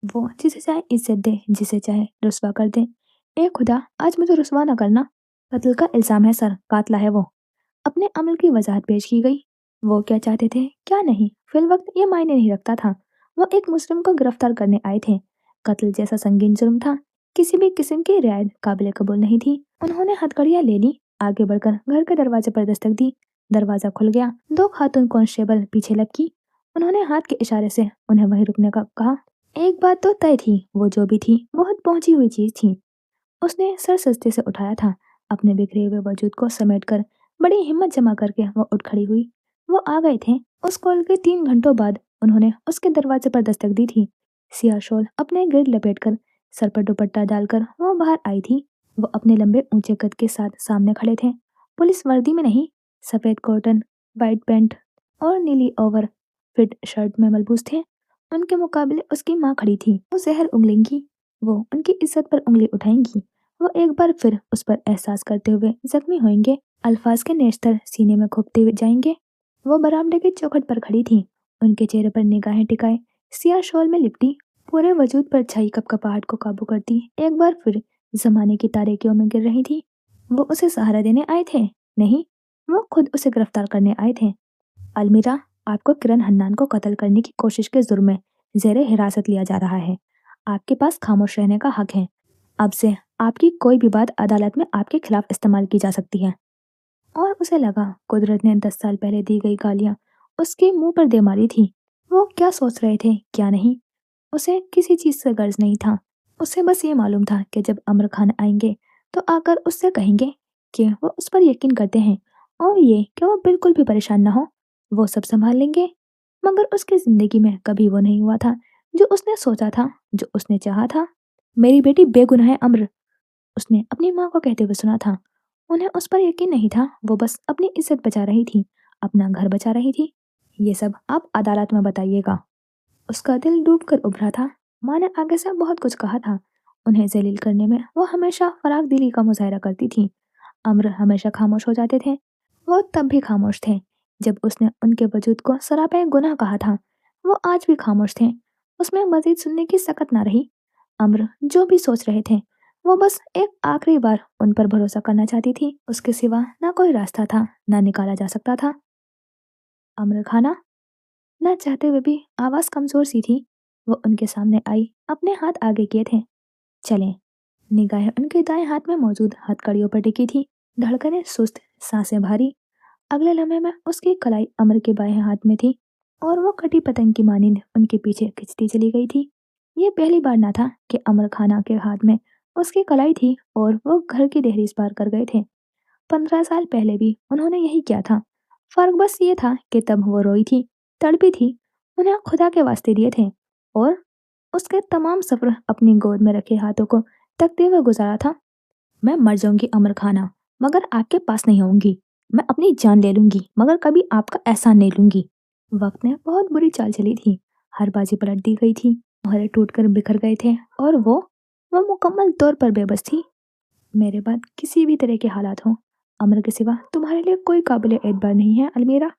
वो जिसे चाहे इज्जत दे, जिसे चाहे रुस्वा कर दे। ए खुदा, आज मुझे रुस्वा न करना। कत्ल का इल्जाम है सर, कातला है वो। अपने अमल की वजाहत पेश की गई। वो क्या चाहते थे क्या नहीं, फिल वक्त ये मायने नहीं रखता था। वो एक मुस्लिम को गिरफ्तार करने आए थे। कत्ल जैसा संगीन जुर्म था। किसी भी किस्म की रियायत काबिल कबूल नहीं थी। उन्होंने हथकड़ियां ले ली, आगे बढ़कर घर के दरवाजे पर दस्तक दी। दरवाजा खुल गया। 2 खातून कांस्टेबल पीछे लपकी। उन्होंने हाथ के इशारे से उन्हें वहीं रुकने का कहा। एक बात तो तय थी, वो जो भी थी बहुत पहुंची हुई चीज थी। उसने सर सस्ते से उठाया था। अपने बिखरे हुए वजूद को समेटकर बड़ी हिम्मत जमा करके वो उठ खड़ी हुई। वो आ गए थे। उस कॉल के 3 घंटों बाद उन्होंने उसके दरवाजे पर दस्तक दी थी। सियाह शॉल अपने गिर्द लपेटकर, सर पर दुपट्टा डालकर वो बाहर आई थी। वो अपने लंबे ऊंचे कद के साथ सामने खड़े थे। पुलिस वर्दी में नहीं, सफेद कॉटन, वाइट पैंट और नीली ओवर फिट शर्ट में मलबूस थे। उनके मुकाबले उसकी माँ खड़ी थी। वो जहर उंगलेंगी, वो उनकी इज्जत पर उंगली उठाएंगी। वो एक बार फिर उस पर एहसास करते हुए जख्मी होंगे। अल्फाज के नेस्तर सीने में खोपते हुए जाएंगे। वो बरामदे की चौखट पर खड़ी थी, उनके चेहरे पर निगाहें टिकाए, सियाह शॉल में लिपटी, पूरे वजूद पर छाई कपकपाहट को काबू करती एक बार फिर जमाने की तारीकियों में गिर रही थी। वो उसे सहारा देने आए थे? नहीं, वो खुद उसे गिरफ्तार करने आए थे। अलमीरा, आपको किरण हन्नान को कत्ल करने की कोशिश के जुर्म में जेरे हिरासत लिया जा रहा है। आपके पास खामोश रहने का हक है। अब से आपकी कोई भी बात अदालत में आपके खिलाफ इस्तेमाल की जा सकती है। और उसे लगा कुदरत ने 10 साल पहले दी गई गालियां उसके मुंह पर दे मारी थी। वो क्या सोच रहे थे, क्या नहीं, उसे किसी चीज से गर्ज नहीं था। उसे बस ये मालूम था कि जब अमर खान आएंगे तो आकर उससे कहेंगे कि वो उस पर यकीन करते हैं और ये कि वो बिल्कुल भी परेशान ना हो, वो सब संभाल लेंगे। मगर उसकी जिंदगी में कभी वो नहीं हुआ था जो उसने सोचा था, जो उसने चाहा था। मेरी बेटी बेगुनाह है अम्र, उसने अपनी माँ को कहते हुए सुना था। उन्हें उस पर यकीन नहीं था। वो बस अपनी इज्जत बचा रही थी, अपना घर बचा रही थी। ये सब आप अदालत में बताइएगा। उसका दिल डूब कर उभरा था। माँ ने आगे से बहुत कुछ कहा था। उन्हें जलील करने में वो हमेशा फराग दिली का मुजाहरा करती थी। अम्र हमेशा खामोश हो जाते थे। वो तब भी खामोश थे जब उसने उनके वजूद को सरापे गुनाह कहा था। वो आज भी खामोश थे। उसमें मजीद सुनने की सकत ना रही। अम्र जो भी सोच रहे थे, वो बस एक आखिरी बार उन पर भरोसा करना चाहती थी। उसके सिवा ना कोई रास्ता था, ना निकाला जा सकता था। अम्र खाना, ना चाहते हुए भी आवाज कमजोर सी थी। वो उनके सामने आई, अपने हाथ आगे किए थे। चलें। निगाहें उनके दाएं हाथ में मौजूद हथकड़ियों पर टिकी थी। धड़कनें सुस्त, सांसें भारी। अगले लम्हे में उसकी कलाई अमर के बाएं हाथ में थी और वो कटी पतंग की मानिंद उनके पीछे खिंचती चली गई थी। ये पहली बार ना था कि अमर खाना के हाथ में उसकी कलाई थी और वो घर की दहलीज पार कर गए थे। 15 साल पहले भी उन्होंने यही किया था। फर्क बस ये था कि तब वो रोई थी, तड़पी थी, उन्हें खुदा के वास्ते दिए थे और उसके तमाम सफर अपनी गोद में रखे हाथों को तकते हुए गुजारा था। मैं मर जाऊंगी अमर खाना, मगर आपके पास नहीं आऊंगी। मैं अपनी जान ले लूंगी, मगर कभी आपका एहसान नहीं लूंगी। वक्त ने बहुत बुरी चाल चली थी। हर बाजी पलट दी गई थी। मोहरे टूटकर बिखर गए थे और वो मुकम्मल तौर पर बेबस थी। मेरे बाद किसी भी तरह के हालात हों, अमर के सिवा तुम्हारे लिए कोई काबिल एतबार नहीं है अलमीरा।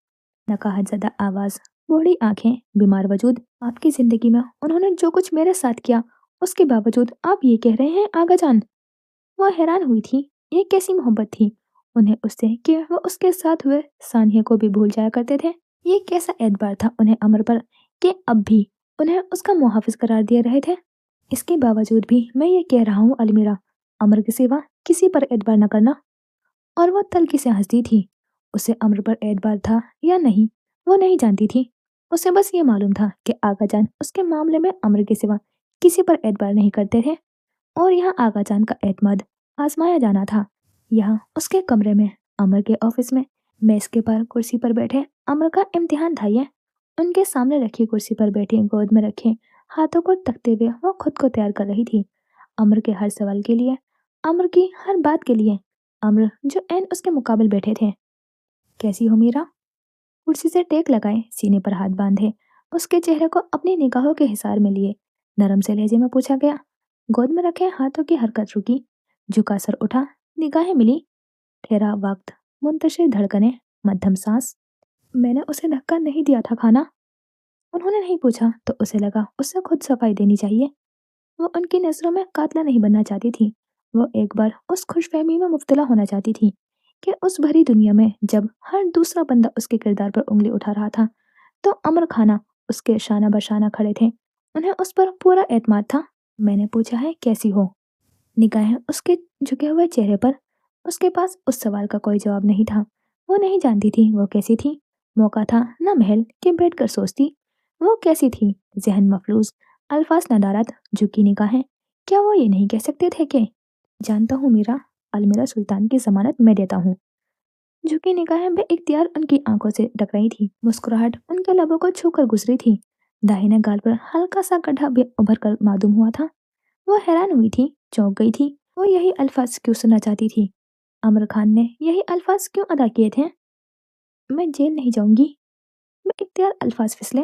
नकाहत ज़दा आवाज, बूढ़ी आंखें, बीमार वजूद। आपकी जिंदगी में उन्होंने जो कुछ मेरे साथ किया, उसके बावजूद आप ये कह रहे हैं आगा जान। वो हैरान हुई थी। ये कैसी मोहब्बत थी उन्हें उससे कि वो उसके साथ हुए सानिया को भी भूल जाया करते थे। ये कैसा एतबार था उन्हें अमर पर कि अब भी उन्हें उसका मुहाफिज करार दिए रहे थे। इसके बावजूद भी मैं ये कह रहा हूँ अलमीरा, अमर के सिवा किसी पर एतबार न करना। और वो तल्खी से हंसती थी। उसे अमर पर एतबार था या नहीं, वो नहीं जानती थी। उसे बस ये मालूम था कि आगा जान उसके मामले में अमर के सिवा किसी पर एतबार नहीं करते थे और यहाँ आगा जान का एतमाद आजमाया जाना था। यहाँ उसके कमरे में, अमर के ऑफिस में, मेज के पार कुर्सी पर बैठे अमर का इम्तिहान था ये। उनके सामने रखी कुर्सी पर बैठी गोद में रखे हाथों को तकते हुए वो खुद को तैयार कर रही थी। अमर के हर सवाल के लिए, अमर की हर बात के लिए। अमर जो एन उसके मुकाबिल बैठे थे। कैसी हो मीरा? कुर्सी से टेक लगाए, सीने पर हाथ बांधे, उसके चेहरे को अपनी निगाहों के हिसार में लिए नरम से लहजे में पूछा गया। गोद में रखे हाथों की हरकत रुकी, झुका सर उठा, निगाहें मिली। ठहरा वक्त, मुंतशिर धड़कने, मध्यम सांस। मैंने उसे धक्का नहीं दिया था खाना। उन्होंने नहीं पूछा तो उसे लगा उससे खुद सफाई देनी चाहिए। वो उनकी नजरों में कातला नहीं बनना चाहती थी। वो एक बार उस खुशफहमी में मुब्तला होना चाहती थी कि उस भरी दुनिया में जब हर दूसरा बंदा उसके किरदार पर उंगली उठा रहा था, तो अमर खाना उसके शाना बशाना खड़े थे। उन्हें उस पर पूरा एतमाद था। मैंने पूछा है कैसी हो। निगाहें उसके झुके हुए चेहरे पर। उसके पास उस सवाल का कोई जवाब नहीं था। वो नहीं जानती थी वो कैसी थी। मौका था न महल के बैठकर सोचती वो कैसी थी। जहन मफलूज, अल्फाज नदारत, झुकी निगाहें। क्या वो ये नहीं कह सकते थे कि जानता हूँ मीरा, अलमीरा सुल्तान की जमानत मैं देता हूँ। झुकी निगाहें बेइख्तियार उनकी आंखों से टकराई थी। मुस्कुराहट उनके लबों को छूकर गुजरी थी। दाहिने गाल पर हल्का सा गड्ढा भी उभर कर मालूम हुआ था। वो हैरान हुई थी, चौंक गई थी। वो यही अल्फाज क्यों सुनना चाहती थी? आमिर खान ने यही अल्फाज क्यों अदा किए थे? मैं जेल नहीं जाऊंगी। बेइख्तियार अल्फाज फिसले।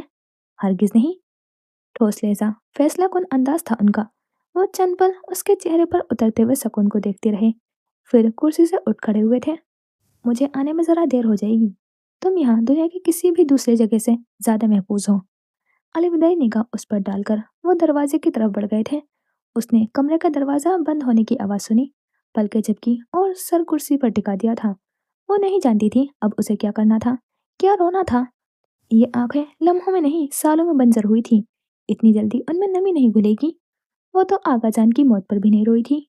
हरगिज नहीं। ठोस लहजा, फैसला कुन अंदाज था उनका। वो चंद पल उसके चेहरे पर उतरते हुए सुकून को देखते रहे, फिर कुर्सी से उठ खड़े हुए थे। मुझे आने में जरा देर हो जाएगी। तुम यहाँ दुनिया की किसी भी दूसरी जगह से ज्यादा महफूज हो। अलविदाई निगाह उस पर डालकर वो दरवाजे की तरफ बढ़ गए थे। उसने कमरे का दरवाजा बंद होने की आवाज सुनी, पलकें झपकी और सर कुर्सी पर टिका दिया था। वो नहीं जानती थी अब उसे क्या करना था, क्या रोना था। ये आंखें लम्हों में नहीं सालों में बंजर हुई थी। इतनी जल्दी उनमें नमी नहीं घुलेगी। वो तो आगाजान की मौत पर भी नहीं रोई थी।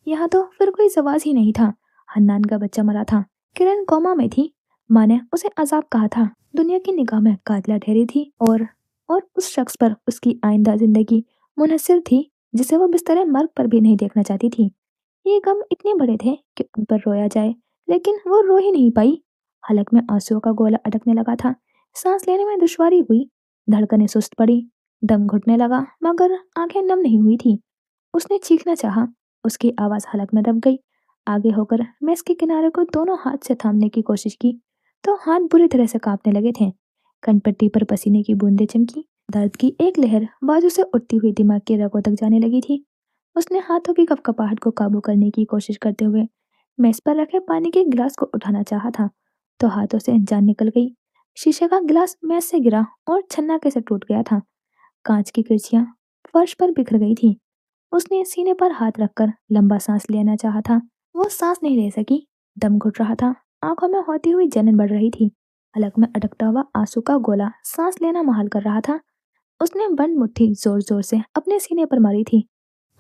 यहाँ तो फिर कोई जवाज ही नहीं था। हन्नान का बच्चा मरा था। किरण कोमा में थी। माँ ने उसे अजाब कहा था। दुनिया की निगाह में कातिला ठहरी थी और उस शख्स पर उसकी आइंदा जिंदगी मुनहसर थी जिसे वो बिस्तर मर्ग पर भी नहीं देखना चाहती थी। ये गम इतने बड़े थे कि उन पर रोया जाए, लेकिन वो रो ही नहीं पाई। हलक में आंसुओं का गोला अटकने लगा था। सांस लेने में दुश्वारी हुई। धड़कनें सुस्त पड़ी। दम घुटने लगा, मगर आंखें नम नहीं हुई थी। उसने चीखना चाहा। उसकी आवाज हलक में दब गई। आगे होकर मेज के किनारे को दोनों हाथ से थामने की कोशिश की तो हाथ बुरी तरह से कांपने लगे थे। कनपट्टी पर पसीने की बूंदें चमकी। दर्द की एक लहर बाजू से उठती हुई दिमाग के रगों तक जाने लगी थी। उसने हाथों की कपकपाहट को काबू करने की कोशिश करते हुए मेज पर रखे पानी के गिलास को उठाना चाहा था, तो हाथों से जान निकल गई। शीशे का गिलास मेज से गिरा और छन्ना कैसे टूट गया था। कांच की कुर्सियां फर्श पर बिखर गई थी। उसने सीने पर हाथ रखकर लंबा सांस लेना चाहा था। वो सांस नहीं ले सकी। दम घुट रहा था। आंखों में होती हुई जलन बढ़ रही थी। हलक में अटकता हुआ आंसू का गोला सांस लेना मुहाल कर रहा था। उसने बंद मुट्ठी जोर जोर से अपने सीने पर मारी थी।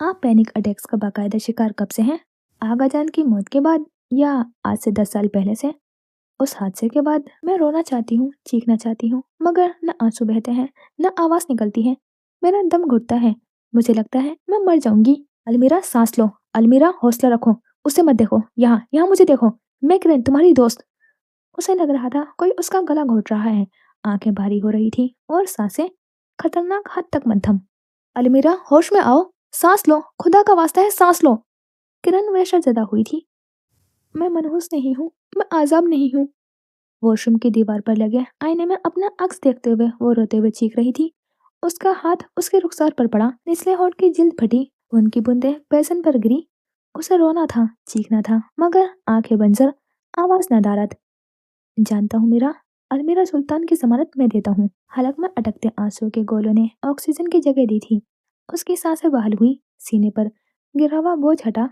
आप पैनिक अटैक्स का बाकायदा शिकार कब से हैं? आगाजान की मौत के बाद या आज से 10 साल पहले से? उस हादसे के बाद मैं रोना चाहती हूँ, चीखना चाहती हूँ, मगर न आंसू बहते हैं, न आवाज निकलती है। मेरा दम घुटता है। मुझे लगता है मैं मर जाऊंगी। अलमीरा सांस लो। अलमीरा हौसला रखो। उसे मत देखो। यहाँ यहाँ मुझे देखो। मैं किरण तुम्हारी दोस्त। उसे लग रहा था कोई उसका गला घोट रहा है। आंखें भारी हो रही थी और सांसें खतरनाक हद तक मध्यम। अलमीरा होश में आओ। सांस लो, खुदा का वास्ता है सांस लो। किरण वहशत ज़दा हुई थी। मैं मनहूस नहीं हूँ, मैं आज़ाब नहीं हूँ। वॉशरूम की दीवार पर लगे आईने में अपना अक्स देखते हुए वो रोते हुए चीख रही थी। उसका हाथ उसके रुखसार पर पड़ा। निचले होठ की जिल्द फटी। खून की बूंदें बेसन पर गिरी। उसे रोना था, चीखना था, मगर आंखें बंजर, आवाज नदारद। जानता हूँ मीरा, अलमीरा सुल्तान की जमानत मैं देता हूँ। हलक में अटकते आंसुओं के गोलों ने ऑक्सीजन की जगह दी थी। उसकी सांसें बहाल हुई। सीने पर गिरा हुआ बोझ हटा।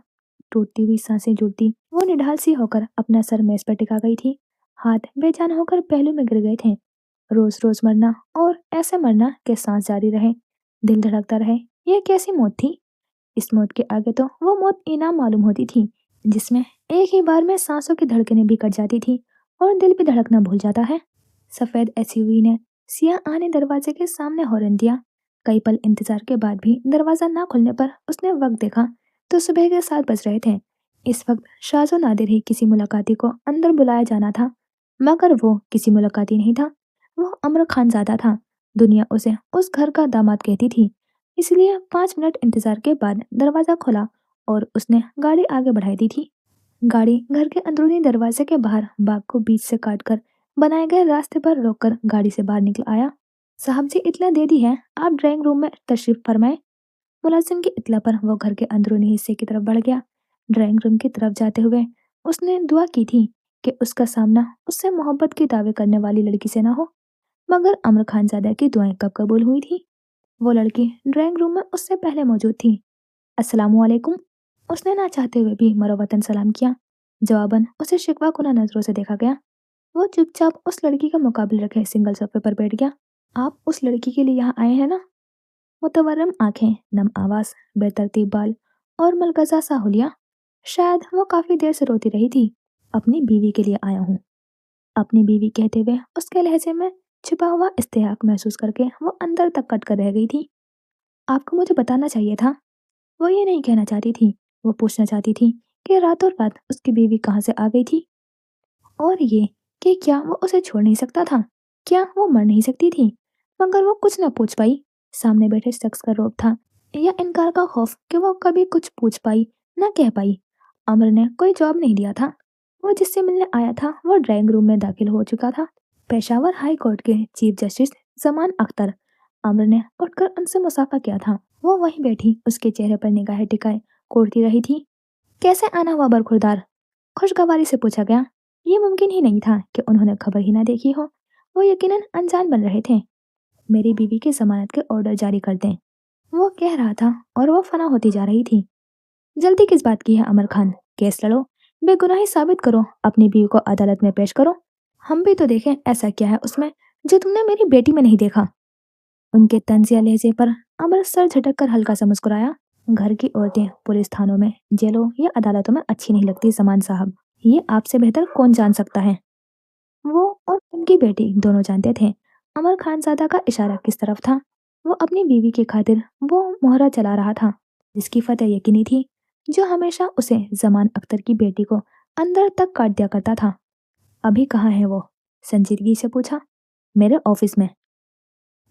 टूटती हुई सांसें जुड़ती। वो निढाल सी होकर अपना सर मेज पर टिका गई थी। हाथ बेजान होकर पहलू में गिर गए थे। रोज रोज मरना और ऐसे मरना कि सांस जारी रहे, दिल धड़कता रहे। यह कैसी मौत थी? इस मौत के आगे तो वो मौत इनाम मालूम होती थी, जिसमें एक ही बार में सांसों की धड़कनें भी कट जाती थी और दिल भी धड़कना भूल जाता है। सफेद एसयूवी ने सियाह आने दरवाजे के सामने हॉर्न दिया। कई पल इंतजार के बाद भी दरवाजा ना खुलने पर उसने वक्त देखा तो सुबह के 7 बज रहे थे। इस वक्त शाजो नादिर ही किसी मुलाकाती को अंदर बुलाया जाना था, मगर वो किसी मुलाकाती नहीं था। वो अमर खानजादा था। दुनिया उसे उस घर का दामाद कहती थी। इसलिए 5 मिनट इंतजार के बाद दरवाजा खुला और उसने गाड़ी आगे बढ़ाई दी थी। गाड़ी घर के अंदरूनी दरवाजे के बाहर बाग को बीच से काटकर बनाए गए रास्ते पर रोककर गाड़ी से बाहर निकल आया। साहब जी इतला दे दी है, आप ड्राइंग रूम में तशरीफ फरमाए। मुलाजिम की इतला पर वो घर के अंदरूनी हिस्से की तरफ बढ़ गया। ड्राइंग रूम की तरफ जाते हुए उसने दुआ की थी कि उसका सामना उससे मोहब्बत की दावे करने वाली लड़की से ना हो। मगर अमर खानजादा की दुआएं कब कबूल हुई थी? वो लड़की ड्राइंग रूम में उससे पहले मौजूद थी। अस्सलामुअलैकुम। उसने ना चाहते हुए भी मरोवतन सलाम किया। जवाबन उसे शिकवा कुना नजरों से देखा गया। वो चुपचाप उस लड़की का मुकाबले रखे सिंगल सोफे पर बैठ गया। आप उस लड़की के लिए यहाँ आए हैं ना? मुतवर्रम आंखें, नम आवाज, बेतरतीब बाल और मलगजा सा हुलिया। शायद वो काफी देर से रोती रही थी। अपनी बीवी के लिए आया हूँ। अपनी बीवी कहते हुए उसके लहजे में छुपा हुआ इस्तेहक महसूस करके वो अंदर तक कट कर रह गई थी। आपको मुझे बताना चाहिए था। वो ये नहीं कहना चाहती थी, वो पूछना चाहती थी कि रातों रात उसकी बीवी कहाँ से आ गई थी, और ये कि क्या वो उसे छोड़ नहीं सकता था, क्या वो मर नहीं सकती थी। मगर वो कुछ ना पूछ पाई। सामने बैठे शख्स का रोब था या इनकार का खौफ कि वो कभी कुछ पूछ पाई, ना कह पाई। अमर ने कोई जवाब नहीं दिया था। वो जिससे मिलने आया था वो ड्राइंग रूम में दाखिल हो चुका था। पेशावर हाई कोर्ट के चीफ जस्टिस जमान अख्तर। अमर ने उठकर उनसे मुसाफा किया था। वो वहीं बैठी उसके चेहरे पर निगाहें टिकाए कोड़ती रही थी। कैसे आना हुआ बरखुरदार? खुशगवारी से पूछा गया। ये मुमकिन ही नहीं था कि उन्होंने खबर ही ना देखी हो। वो यकीनन अनजान बन रहे थे। मेरी बीवी की जमानत के ऑर्डर जारी कर दें, वो कह रहा था, और वो फना होती जा रही थी। जल्दी किस बात की है अमर खान? केस लड़ो, बेगुनाही साबित करो, अपनी बीवी को अदालत में पेश करो। हम भी तो देखें ऐसा क्या है उसमें जो तुमने मेरी बेटी में नहीं देखा। उनके तंजिया लहजे पर अमर सर झटक कर हल्का सा मुस्कुराया। घर की औरतें पुलिस थानों में, जेलों या अदालतों में अच्छी नहीं लगती जमान साहब। ये आपसे बेहतर कौन जान सकता है। वो और उनकी बेटी दोनों जानते थे अमर खानजादा का इशारा किस तरफ था। वो अपनी बीवी की खातिर वो मोहरा चला रहा था जिसकी फतेह यकीनी थी, जो हमेशा उसे जमान अख्तर की बेटी को अंदर तक काट दिया करता था। अभी कहाँ है वो? संजीदगी से पूछा। मेरे ऑफिस में।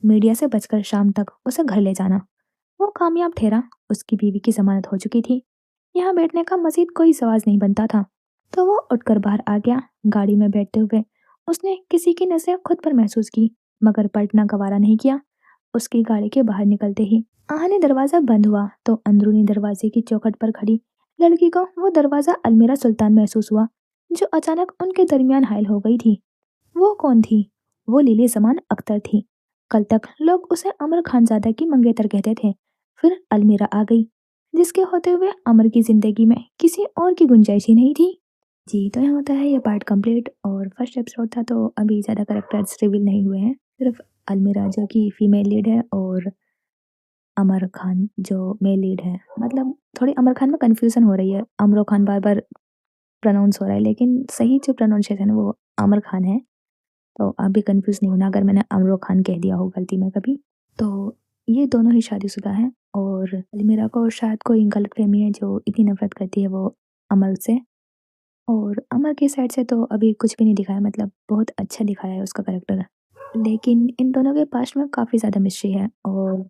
मीडिया से बचकर शाम तक उसे घर ले जाना। वो कामयाब ठहरा। उसकी बीवी की जमानत हो चुकी थी। यहाँ बैठने का मजीद कोई सवाल नहीं बनता था। तो वो उठकर बाहर आ गया। गाड़ी में बैठते हुए उसने किसी की नजर खुद पर महसूस की, मगर पलटना गवारा नहीं किया। उसकी गाड़ी के बाहर निकलते ही आहने दरवाजा बंद हुआ तो अंदरूनी दरवाजे की चौखट पर खड़ी लड़की को वो दरवाजा अलमीरा सुल्तान महसूस हुआ, जो अचानक उनके दरमियान हायल हो गई थी। वो कौन थी? वो लीली जमान अख्तर थी। कल तक लोग उसे अमर खानजादा की मंगेतर कहते थे। फिर अलमीरा आ गई, जिसके होते हुए अमर की जिंदगी में किसी और की गुंजाइश ही नहीं थी। जी, तो यहाँ होता है ये पार्ट कंप्लीट, और फर्स्ट एपिसोड था तो अभी ज़्यादा कैरेक्टर्स रिवील नहीं हुए हैं। सिर्फ अलमीरा जो कि फीमेल लीड है और अमर खान जो मेल लीड है। मतलब थोड़ी अमर खान में कन्फ्यूज़न हो रही है। अमरो खान बार-बार प्रोनाउंस हो रहा है, लेकिन सही जो प्रोनाउंसिएशन है वो अमर खान है। तो आप भी कन्फ्यूज़ नहीं होना अगर मैंने अमरो खान कह दिया हो गलती में कभी। तो ये दोनों ही शादीशुदा हैं, और अलमीरा को शायद कोई गलतफ़हमी है जो इतनी नफ़रत करती है वो अमर से। और अमर की साइड से तो अभी कुछ भी नहीं दिखाया, मतलब बहुत अच्छा दिखाया है उसका कैरेक्टर। लेकिन इन दोनों के पास्ट में काफ़ी ज़्यादा मिस्ट्री है, और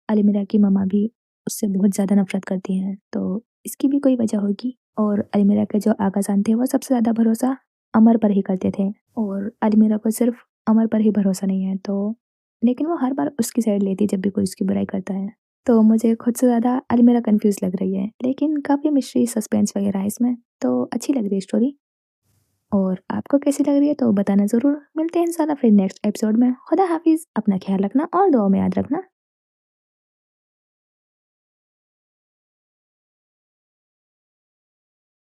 अलमीरा की मम्मा भी उससे बहुत ज़्यादा नफ़रत करती हैं, तो इसकी भी कोई वजह होगी। और अलमीरा के जो आगाज़ान थे वो सबसे ज़्यादा भरोसा अमर पर ही करते थे, और अलमीरा को सिर्फ़ अमर पर ही भरोसा नहीं है, तो लेकिन वो हर बार उसकी साइड लेती है जब भी कोई उसकी बुराई करता है। तो मुझे खुद से ज़्यादा अलमीरा कन्फ्यूज़ लग रही है, लेकिन काफ़ी मिस्ट्री, सस्पेंस वगैरह है इसमें, तो अच्छी लग रही है स्टोरी। और आपको कैसी लग रही है तो बताना ज़रूर। मिलते हैं इंशाल्लाह फिर नेक्स्ट एपिसोड में। खुदा हाफ़िज़, अपना ख़्याल रखना और दुआ में याद रखना।